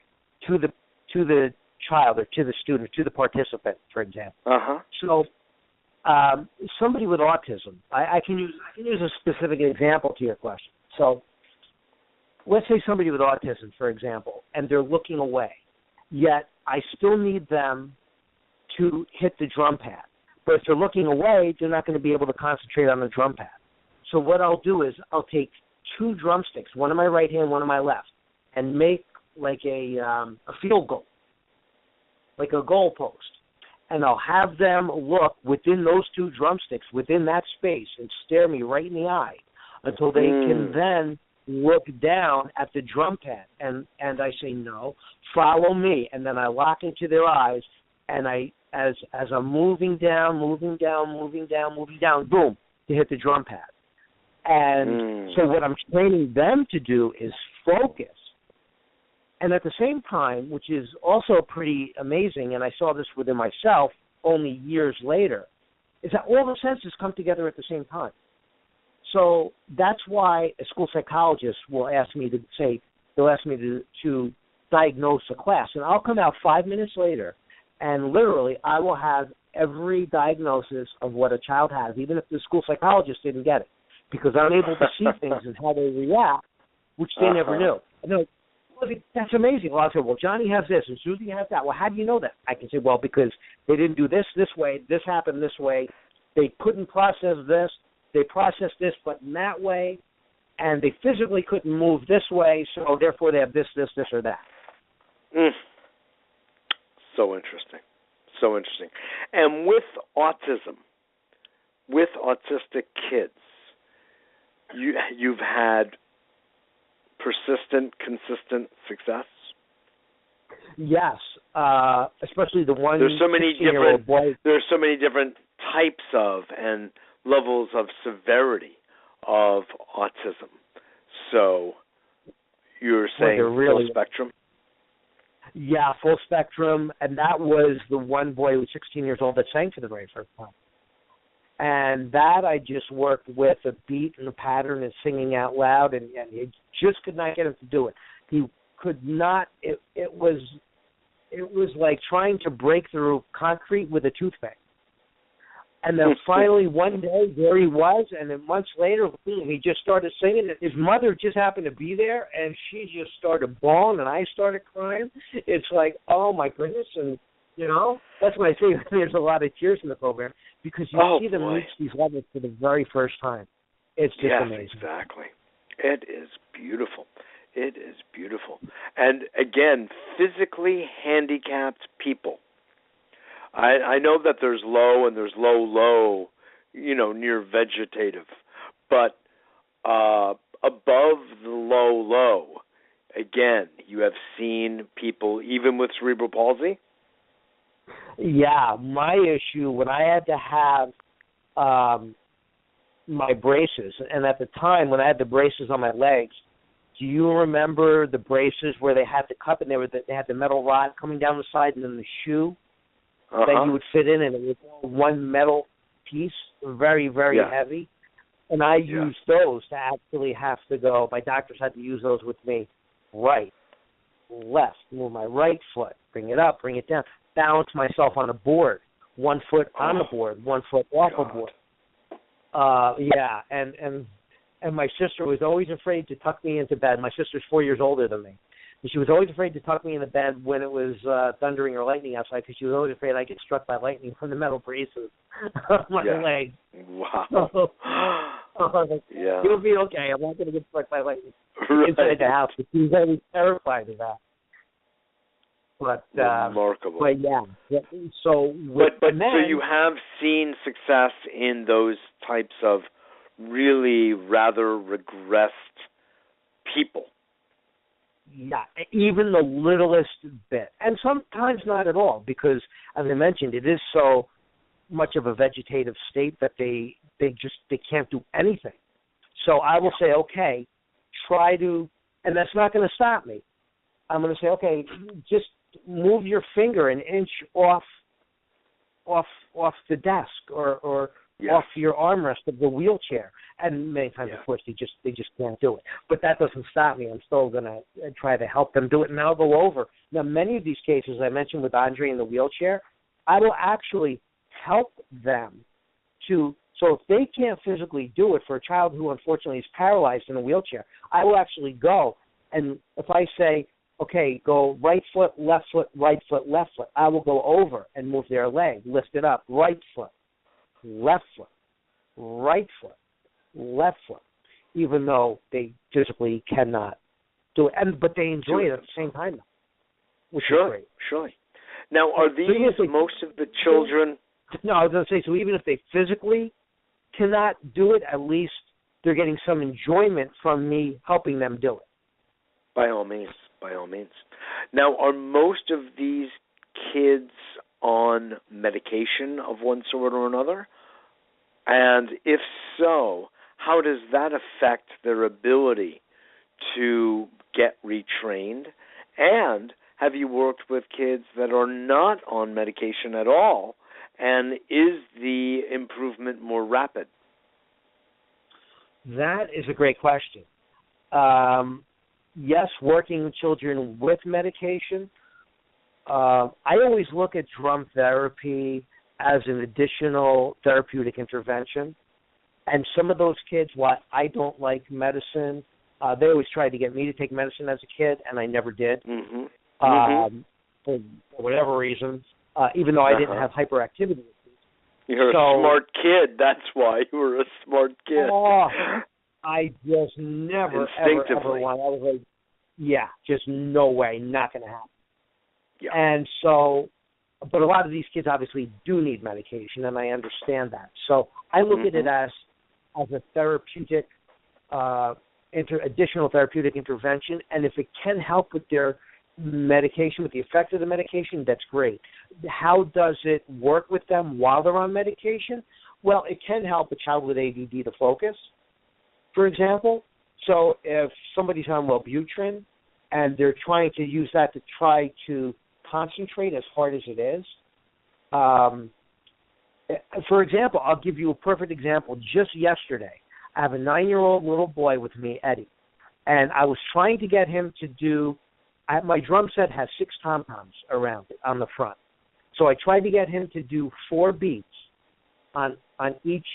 to the child or to the student, to the participant, for example. Uh-huh. So somebody with autism, I can use a specific example to your question. So let's say somebody with autism, for example, and they're looking away, yet I still need them to hit the drum pad. But if they're looking away, they're not going to be able to concentrate on the drum pad. So what I'll do is I'll take two drumsticks, one in my right hand, one in my left, and make like a field goal, like a goal post. And I'll have them look within those two drumsticks, within that space, and stare me right in the eye until they can then look down at the drum pad. And I say, no, follow me. And then I lock into their eyes, and as I'm moving down, boom, to hit the drum pad. And so what I'm training them to do is focus. And at the same time, which is also pretty amazing, and I saw this within myself only years later, is that all the senses come together at the same time. So that's why a school psychologist will ask me to diagnose a class. And I'll come out 5 minutes later, and literally I will have every diagnosis of what a child has, even if the school psychologist didn't get it, because I'm able to see things and how they react, which they never knew. And they're like, well, that's amazing. Well, I say, well, Johnny has this and Susie has that. Well, how do you know that? I can say, well, because they didn't do this way, this happened this way, they couldn't process this, they processed this but in that way, and they physically couldn't move this way, so therefore they have this, or that. So interesting. So interesting. And with autism, with autistic kids, you've had persistent, consistent success? Yes, especially the one. There's so many different. Boy. There's so many different types of and levels of severity of autism. So you're saying full spectrum? Yeah, full spectrum, and that was the one boy who was 16 years old that sang for the very first time. And that I just worked with a beat and a pattern and singing out loud, and he just could not get him to do it. He could not. It was like trying to break through concrete with a toothpick. And then finally one day there he was, and then months later he just started singing. His mother just happened to be there, and she just started bawling, and I started crying. It's like, oh my goodness, and that's why I say there's a lot of tears in the program, because you see them reach these levels for the very first time. It's just amazing. Exactly. It is beautiful. It is beautiful. And again, physically handicapped people. I know that there's low and there's low, near vegetative. But above the low, again, you have seen people even with cerebral palsy? Yeah, my issue, when I had to have my braces, and at the time when I had the braces on my legs, do you remember the braces where they had the cup and they had the metal rod coming down the side and then the shoe that you would fit in, and it was one metal piece, very, very heavy? And I used those to actually have to go. My doctors had to use those with me. Right, left, move my right foot, bring it up, bring it down, balance myself on a board, 1 foot on the board, 1 foot off the board. And my sister was always afraid to tuck me into bed. My sister's 4 years older than me. And she was always afraid to tuck me into bed when it was thundering or lightning outside, because she was always afraid I'd get struck by lightning from the metal braces on my legs. Wow. You'll be okay. I'm not going to get struck by lightning inside the house. But she was always terrified of that. But remarkable. But so you have seen success in those types of really rather regressed people. Yeah, even the littlest bit, and sometimes not at all, because as I mentioned, it is so much of a vegetative state that they can't do anything. So I will say, okay, try to, and that's not going to stop me. I'm going to say, okay, just move your finger an inch off the desk or off your armrest of the wheelchair. And many times, of course, they just can't do it. But that doesn't stop me. I'm still going to try to help them do it, and I'll go over. Now, many of these cases I mentioned with Andre in the wheelchair, I will actually help them to. So if they can't physically do it for a child who unfortunately is paralyzed in a wheelchair, I will actually go, and if I say, okay, go right foot, left foot, left foot, I will go over and move their leg, lift it up, right foot, left foot, right foot, left foot, even though they physically cannot do it. But they enjoy it at the same time, which is great. Surely. Now, are these most of the children? No, I was going to say, so even if they physically cannot do it, at least they're getting some enjoyment from me helping them do it. By all means. Now, are most of these kids on medication of one sort or another? And if so, how does that affect their ability to get retrained? And have you worked with kids that are not on medication at all? And is the improvement more rapid? That is a great question. Yes, working with children with medication. I always look at drum therapy as an additional therapeutic intervention. And some of those kids, while I don't like medicine, they always tried to get me to take medicine as a kid, and I never did. For whatever reason, even though I didn't have hyperactivity. You're a smart kid. That's why you were a smart kid. I just never, ever wanted. I was like, just no way, not going to happen. Yeah. And so, but a lot of these kids obviously do need medication, and I understand that. So I look at it as a therapeutic, additional therapeutic intervention, and if it can help with their medication, with the effect of the medication, that's great. How does it work with them while they're on medication? Well, it can help a child with ADD to focus, for example. So if somebody's on Wellbutrin and they're trying to use that to try to concentrate as hard as it is, for example, I'll give you a perfect example. Just yesterday, I have a 9-year-old little boy with me, Eddie, and I was trying to get him to do, my drum set has 6 tom-toms around it on the front. So I tried to get him to do 4 beats on each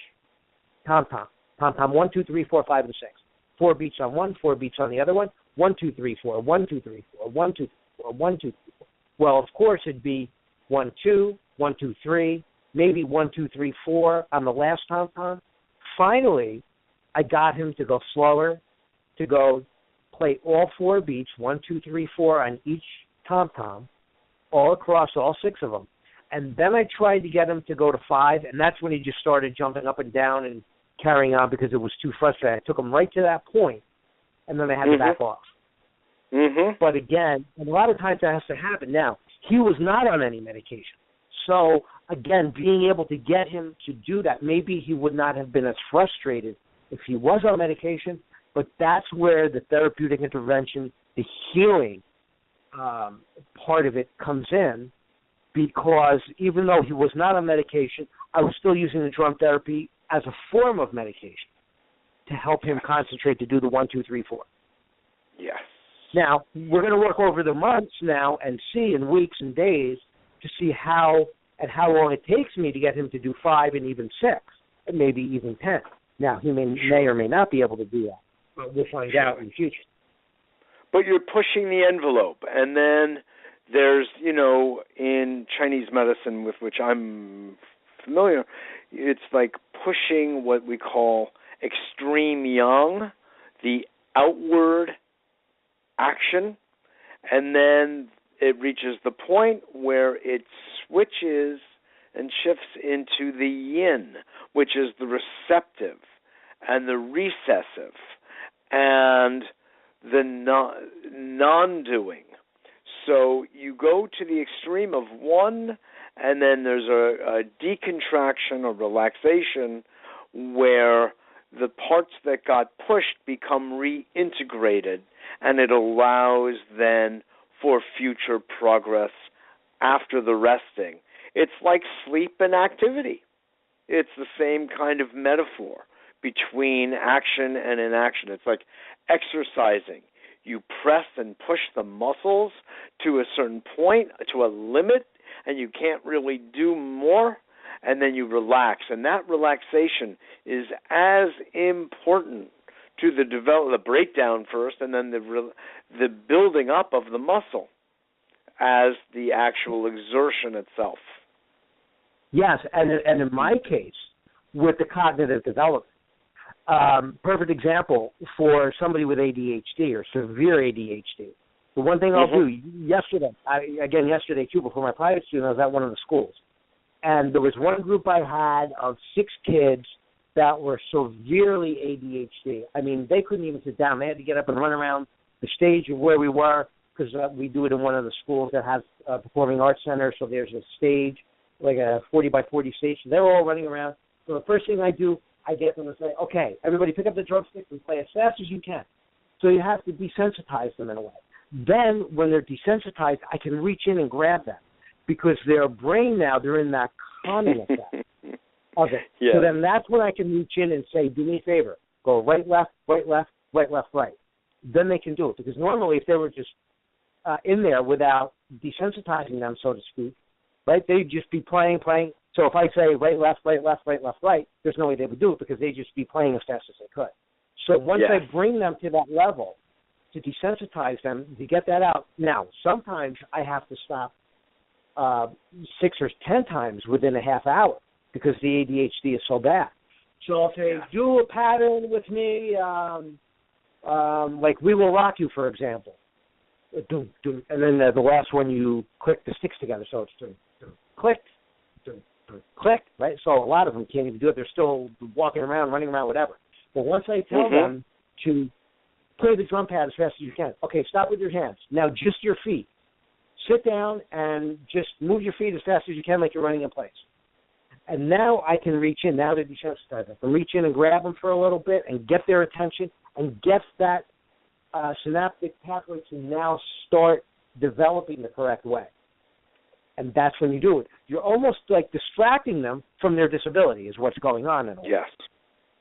tom-tom. Tom-tom 1, 2, 3, 4, 5, and 6. 4 beats on one, 4 beats on the other one. 1, 2, 3, 4, 1, 2, 3, 4, 1, 2, 3, 4, 1, 2, 3, 4. Well, of course, it'd be 1, 2, 1, 2, 3, maybe 1, 2, 3, 4 on the last tom-tom. Finally, I got him to go slower, to go play all 4 beats, 1, 2, 3, 4 on each tom-tom, all across all 6 of them. And then I tried to get him to go to 5, and that's when he just started jumping up and down and carrying on because it was too frustrating. I took him right to that point, and then I had to back off. But again, a lot of times that has to happen. Now, he was not on any medication. So, again, being able to get him to do that, maybe he would not have been as frustrated if he was on medication, but that's where the therapeutic intervention, the healing part of it comes in, because even though he was not on medication, I was still using the drum therapy as a form of medication to help him concentrate to do the 1, 2, 3, 4. Yes. Now, we're going to work over the months now and see in weeks and days to see how long it takes me to get him to do 5 and even 6, and maybe even 10. Now, he may or may not be able to do that, but we'll find out in the future. But you're pushing the envelope, and then there's, in Chinese medicine, with which I'm familiar, it's like pushing what we call extreme yang, the outward action, and then it reaches the point where it switches and shifts into the yin, which is the receptive and the recessive and the non-doing. So you go to the extreme of one, and then there's a decontraction or relaxation where the parts that got pushed become reintegrated, and it allows then for future progress after the resting. It's like sleep and activity. It's the same kind of metaphor between action and inaction. It's like exercising. You press and push the muscles to a certain point, to a limit, and you can't really do more, and then you relax. And that relaxation is as important to the breakdown first, and then the building up of the muscle as the actual exertion itself. Yes, and in my case, with the cognitive development, perfect example for somebody with ADHD or severe ADHD. The one thing I'll do, yesterday too, before my private student, I was at one of the schools. And there was one group I had of 6 kids that were severely ADHD. I mean, they couldn't even sit down. They had to get up and run around the stage of where we were, because we do it in one of the schools that has a performing arts center. So there's a stage, like a 40 by 40 stage. So they're all running around. So the first thing I do, I get them to say, okay, everybody pick up the drumsticks and play as fast as you can. So you have to desensitize them in a way. Then when they're desensitized, I can reach in and grab them, because their brain now, they're in that calming effect of it. Yeah. So then that's when I can reach in and say, do me a favor, go right, left, right, left, right, left, right. Then they can do it, because normally if they were just in there without desensitizing them, so to speak, right, they'd just be playing. So if I say right, left, right, left, right, left, right, there's no way they would do it, because they'd just be playing as fast as they could. So once I bring them to that level, to desensitize them, to get that out. Now, sometimes I have to stop 6 or 10 times within a half hour, because the ADHD is so bad. So I'll say, do a pattern with me, like We Will Rock You, for example. And then the last one, you click the sticks together. So it's click, click, right? So a lot of them can't even do it. They're still walking around, running around, whatever. But once I tell them to play the drum pad as fast as you can, okay, stop with your hands. Now just your feet. Sit down and just move your feet as fast as you can, like you're running in place. And now I can reach in. Now they're desensitized. I can reach in and grab them for a little bit and get their attention and get that synaptic pathway to now start developing the correct way. And that's when you do it. You're almost like distracting them from their disability is what's going on in a way.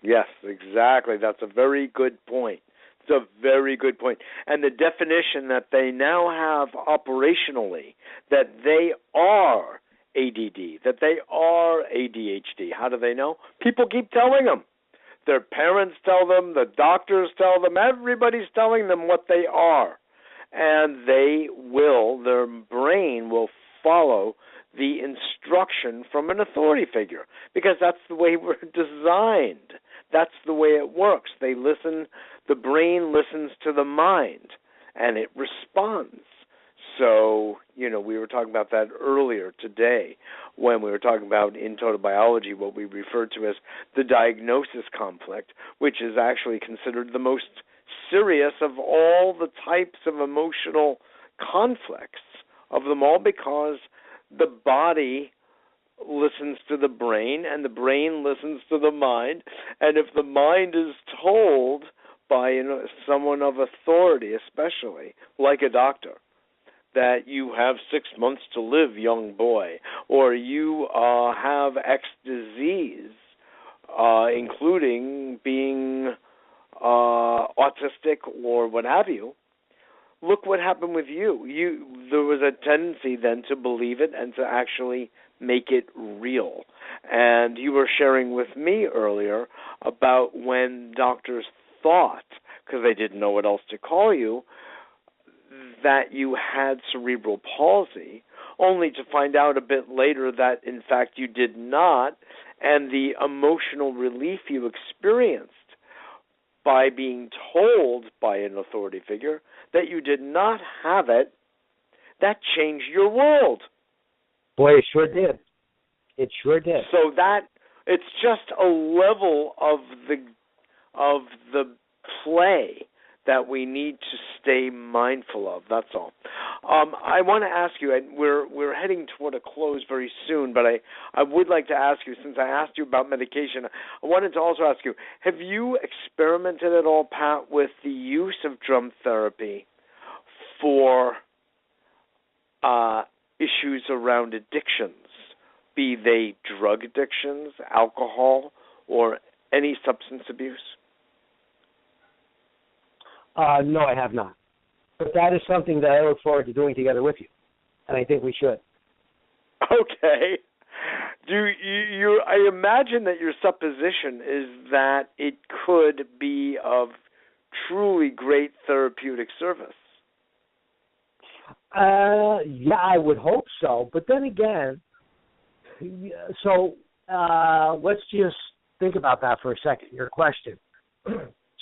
Yes, exactly. That's a very good point. It's a very good point. And the definition that they now have operationally, that they are ADD, that they are ADHD. How do they know? People keep telling them. Their parents tell them, the doctors tell them, everybody's telling them what they are. And their brain will follow the instruction from an authority figure, because that's the way we're designed. That's the way it works. The brain listens to the mind, and it responds. So, we were talking about that earlier today when we were talking about in total biology what we refer to as the diagnosis conflict, which is actually considered the most serious of all the types of emotional conflicts of them all, because the body listens to the brain and the brain listens to the mind, and if the mind is told by someone of authority, especially like a doctor, that you have 6 months to live, young boy, or you have X disease, including being autistic or what have you, look what happened with you. There was a tendency then to believe it and to actually make it real. And you were sharing with me earlier about when doctors thought, because they didn't know what else to call you, that you had cerebral palsy, only to find out a bit later that, in fact, you did not, and the emotional relief you experienced by being told by an authority figure that you did not have it, that changed your world. Boy, it sure did. It sure did. So it's just a level of the play that we need to stay mindful of. That's all. I want to ask you, and we're heading toward a close very soon, but I would like to ask you, since I asked you about medication, I wanted to also ask you, have you experimented at all, Pat, with the use of drum therapy for issues around addictions, be they drug addictions, alcohol, or any substance abuse? No, I have not. But that is something that I look forward to doing together with you, and I think we should. Okay. I imagine that your supposition is that it could be of truly great therapeutic service. Yeah, I would hope so. But then again, let's just think about that for a second, your question.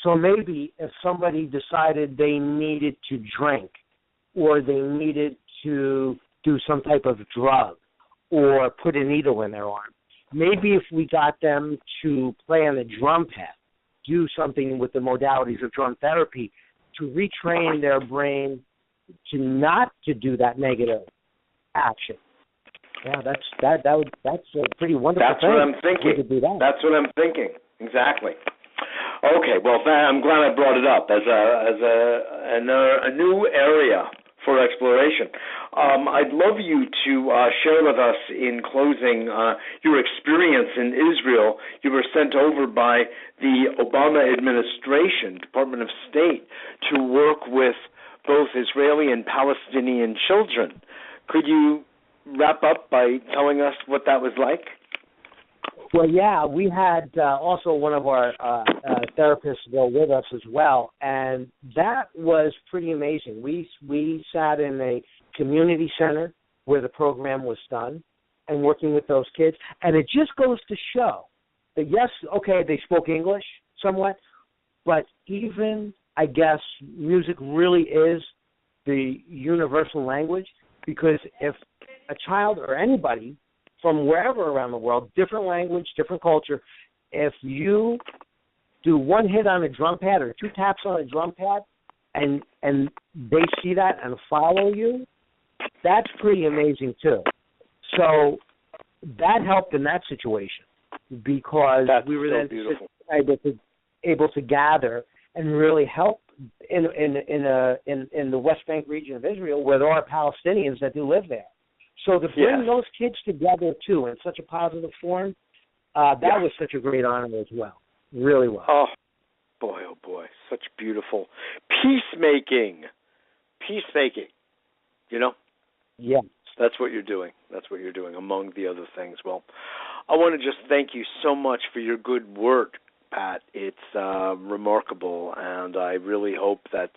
So maybe if somebody decided they needed to drink or they needed to do some type of drug or put a needle in their arm, maybe if we got them to play on the drum pad, do something with the modalities of drum therapy to retrain their brain to not to do that negative action. Yeah, that's a pretty wonderful thing. That's what I'm thinking. We could do that. That's what I'm thinking. Exactly. Okay, well, I'm glad I brought it up as a new area for exploration. I'd love you to share with us in closing your experience in Israel. You were sent over by the Obama administration, Department of State, to work with both Israeli and Palestinian children. Could you wrap up by telling us what that was like? Well, yeah, we had also one of our therapists go with us as well, and that was pretty amazing. We sat in a community center where the program was done and working with those kids, and it just goes to show that, yes, okay, they spoke English somewhat, but even, I guess, music really is the universal language, because if a child or anybody from wherever around the world, different language, different culture, if you do one hit on a drum pad or two taps on a drum pad and they see that and follow you, that's pretty amazing too. So that helped in that situation because we were then able to gather and really help in the West Bank region of Israel where there are Palestinians that do live there. So to bring those kids together, too, in such a positive form, that was such a great honor as well. Really was. Oh, boy. Such beautiful peacemaking, you know? Yes. That's what you're doing. That's what you're doing, among the other things. Well, I want to just thank you so much for your good work, Pat. It's remarkable, and I really hope that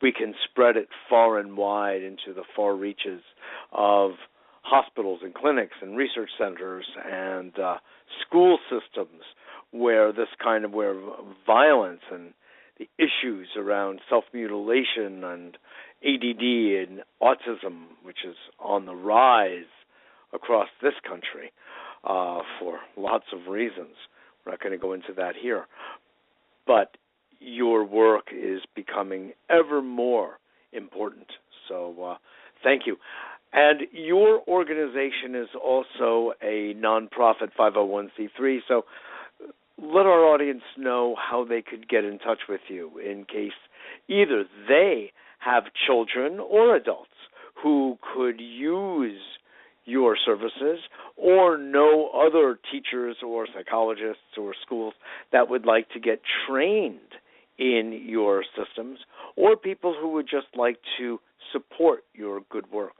we can spread it far and wide into the far reaches of hospitals and clinics and research centers and school systems where where violence and the issues around self-mutilation and ADD and autism, which is on the rise across this country for lots of reasons. We're not going to go into that here. But your work is becoming ever more important. So thank you. And your organization is also a nonprofit 501c3, so let our audience know how they could get in touch with you in case either they have children or adults who could use your services or know other teachers or psychologists or schools that would like to get trained in your systems, or people who would just like to support your good work.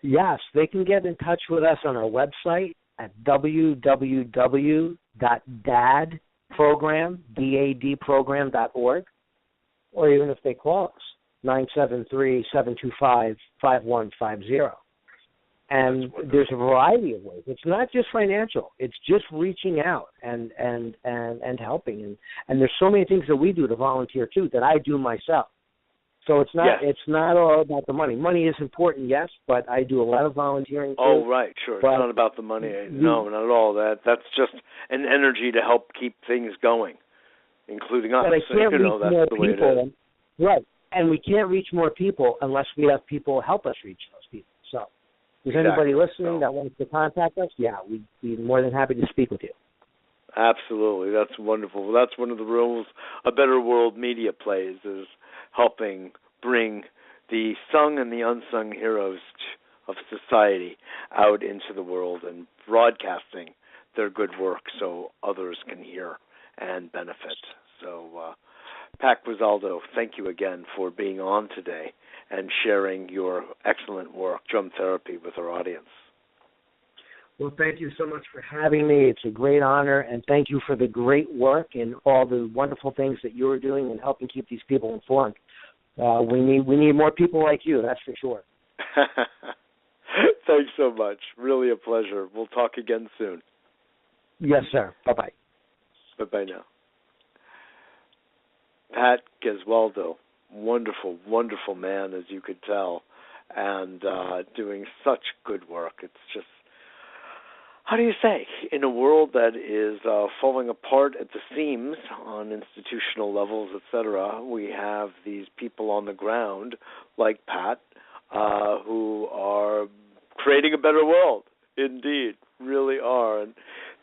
Yes, they can get in touch with us on our website at www.dadprogram.org, or even if they call us, 973-725-5150. And there's a variety of ways. It's not just financial. It's just reaching out and helping. And there's so many things that we do to volunteer, too, that I do myself. So it's not all about the money. Money is important, yes, but I do a lot of volunteering, too. Oh, right, sure. It's not about the money. No, not at all. That's just an energy to help keep things going, including us. But I can't reach more people. Right. And we can't reach more people unless we have people help us reach those people. So if there's anybody listening that wants to contact us, we'd be more than happy to speak with you. Absolutely. That's wonderful. That's one of the roles A Better World Media plays, is helping bring the sung and the unsung heroes of society out into the world and broadcasting their good work so others can hear and benefit. So, Pat Gesualdo, thank you again for being on today and sharing your excellent work, drum therapy, with our audience. Well, thank you so much for having me. It's a great honor, and thank you for the great work and all the wonderful things that you're doing and helping keep these people informed. We need more people like you, that's for sure. Thanks so much. Really a pleasure. We'll talk again soon. Yes, sir. Bye-bye. Bye-bye now. Pat Gesualdo, wonderful, wonderful man, as you could tell, and doing such good work. It's just, how do you say, in a world that is falling apart at the seams on institutional levels, etc., we have these people on the ground like Pat who are creating a better world. Indeed, really are. And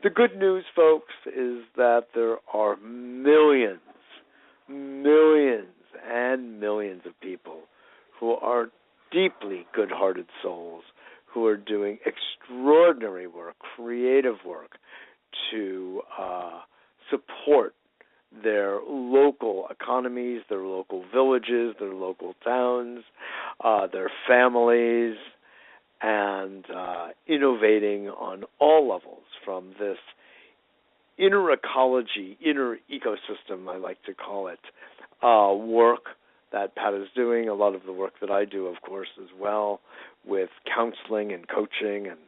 the good news, folks, is that there are millions and millions of people who are deeply good-hearted souls who are doing extraordinary work, creative work, to support their local economies, their local villages, their local towns, their families, and innovating on all levels, from this inner ecology, inner ecosystem, I like to call it, work that Pat is doing, a lot of the work that I do, of course, as well, with counseling and coaching and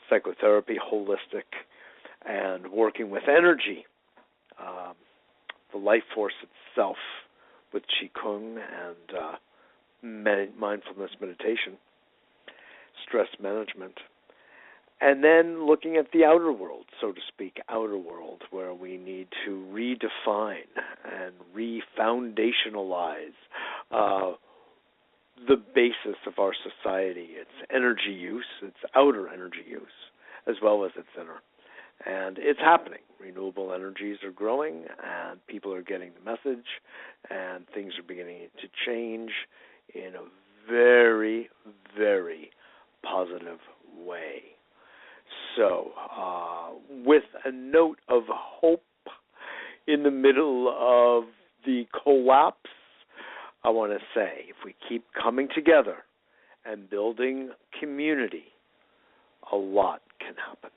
psychotherapy, holistic, and working with energy, the life force itself, with Qigong and mindfulness meditation, stress management. And then looking at the outer world, so to speak, outer world, where we need to redefine and re-foundationalize the basis of our society, its energy use, its outer energy use, as well as its inner. And it's happening. Renewable energies are growing, and people are getting the message, and things are beginning to change in a very, very positive way. So, with a note of hope in the middle of the collapse, I want to say, if we keep coming together and building community, a lot can happen.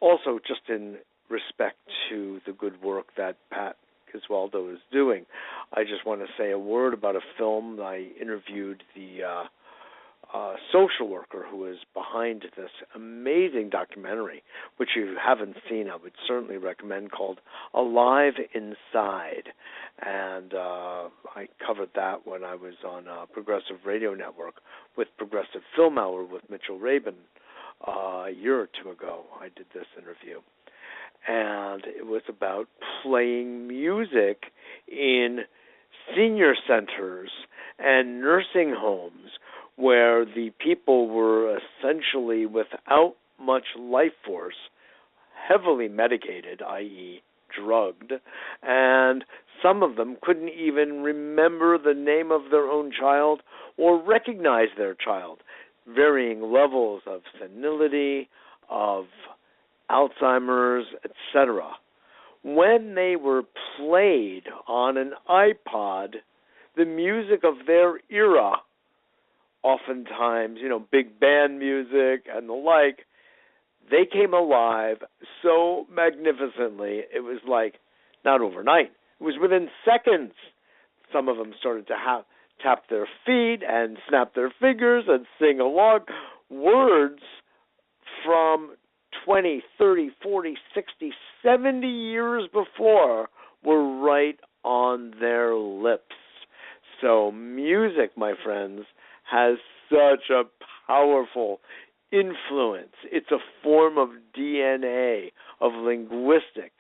Also, just in respect to the good work that Pat Gesualdo is doing, I just want to say a word about a film. I interviewed the social worker who is behind this amazing documentary, which you haven't seen, I would certainly recommend, called Alive Inside. And I covered that when I was on Progressive Radio Network with Progressive Film Hour with Mitchell Rabin a year or two ago. I did this interview. And it was about playing music in senior centers and nursing homes where the people were essentially without much life force, heavily medicated, i.e. drugged, and some of them couldn't even remember the name of their own child or recognize their child. Varying levels of senility, of Alzheimer's, etc. When they were played on an iPod, the music of their era, oftentimes, big band music and the like, they came alive so magnificently. It was like, not overnight, it was within seconds. Some of them started to tap their feet and snap their fingers and sing along. Words from 20, 30, 40, 60, 70 years before were right on their lips. So music, my friends, has such a powerful influence. It's a form of DNA, of linguistic,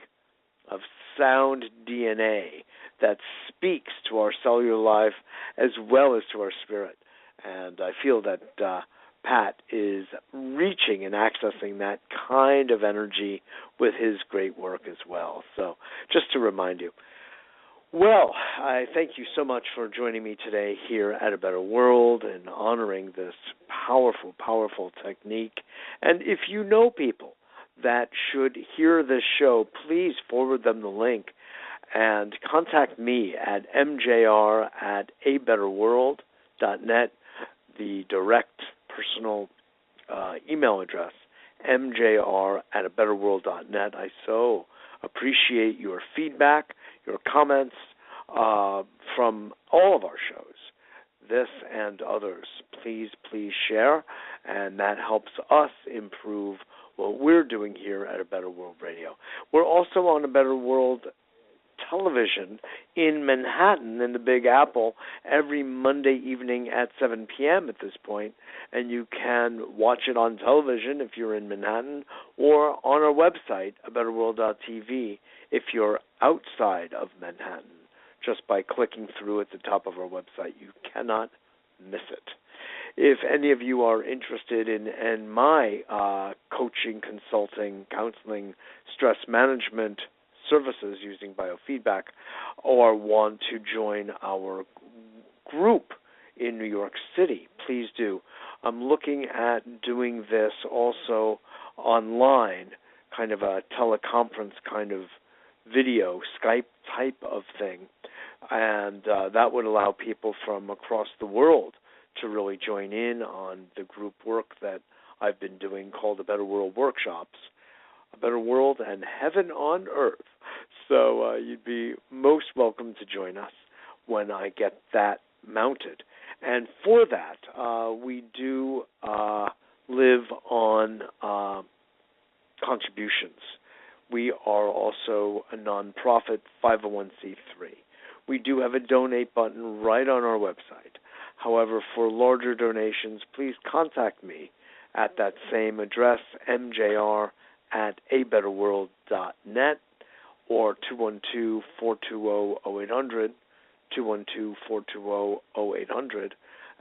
of sound DNA that speaks to our cellular life as well as to our spirit. And I feel that Pat is reaching and accessing that kind of energy with his great work as well. So just to remind you. Well, I thank you so much for joining me today here at A Better World and honoring this powerful, powerful technique. And if you know people that should hear this show, please forward them the link and contact me at mjr@abetterworld.net, the direct personal email address, mjr@abetterworld.net. I so appreciate your feedback, your comments from all of our shows, this and others. Please share, and that helps us improve what we're doing here at A Better World Radio. We're also on A Better World Television in Manhattan in the Big Apple every Monday evening at 7 p.m. at this point, and you can watch it on television if you're in Manhattan or on our website, abetterworld.tv, if you're outside of Manhattan. Just by clicking through at the top of our website, you cannot miss it. If any of you are interested in my coaching, consulting, counseling, stress management services using biofeedback, or want to join our group in New York City, please do. I'm looking at doing this also online, kind of a teleconference kind of video, Skype type of thing, and that would allow people from across the world to really join in on the group work that I've been doing called the Better World Workshops, A Better World and Heaven on Earth. So you'd be most welcome to join us when I get that mounted. And for that, we do live on contributions. We are also a nonprofit 501c3. We do have a donate button right on our website. However, for larger donations, please contact me at that same address, mjr@abetterworld.net, or 212-420-0800, 212-420-0800,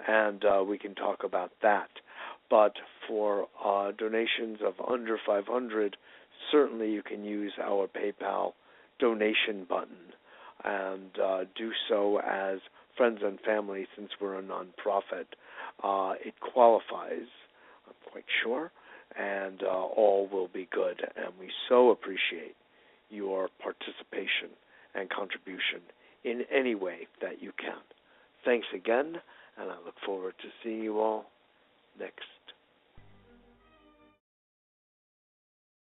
and we can talk about that. But for donations of under $500, certainly you can use our PayPal donation button and do so as friends and family, since we're a nonprofit. It qualifies, I'm quite sure, and all will be good. And we so appreciate your participation and contribution in any way that you can. Thanks again, and I look forward to seeing you all next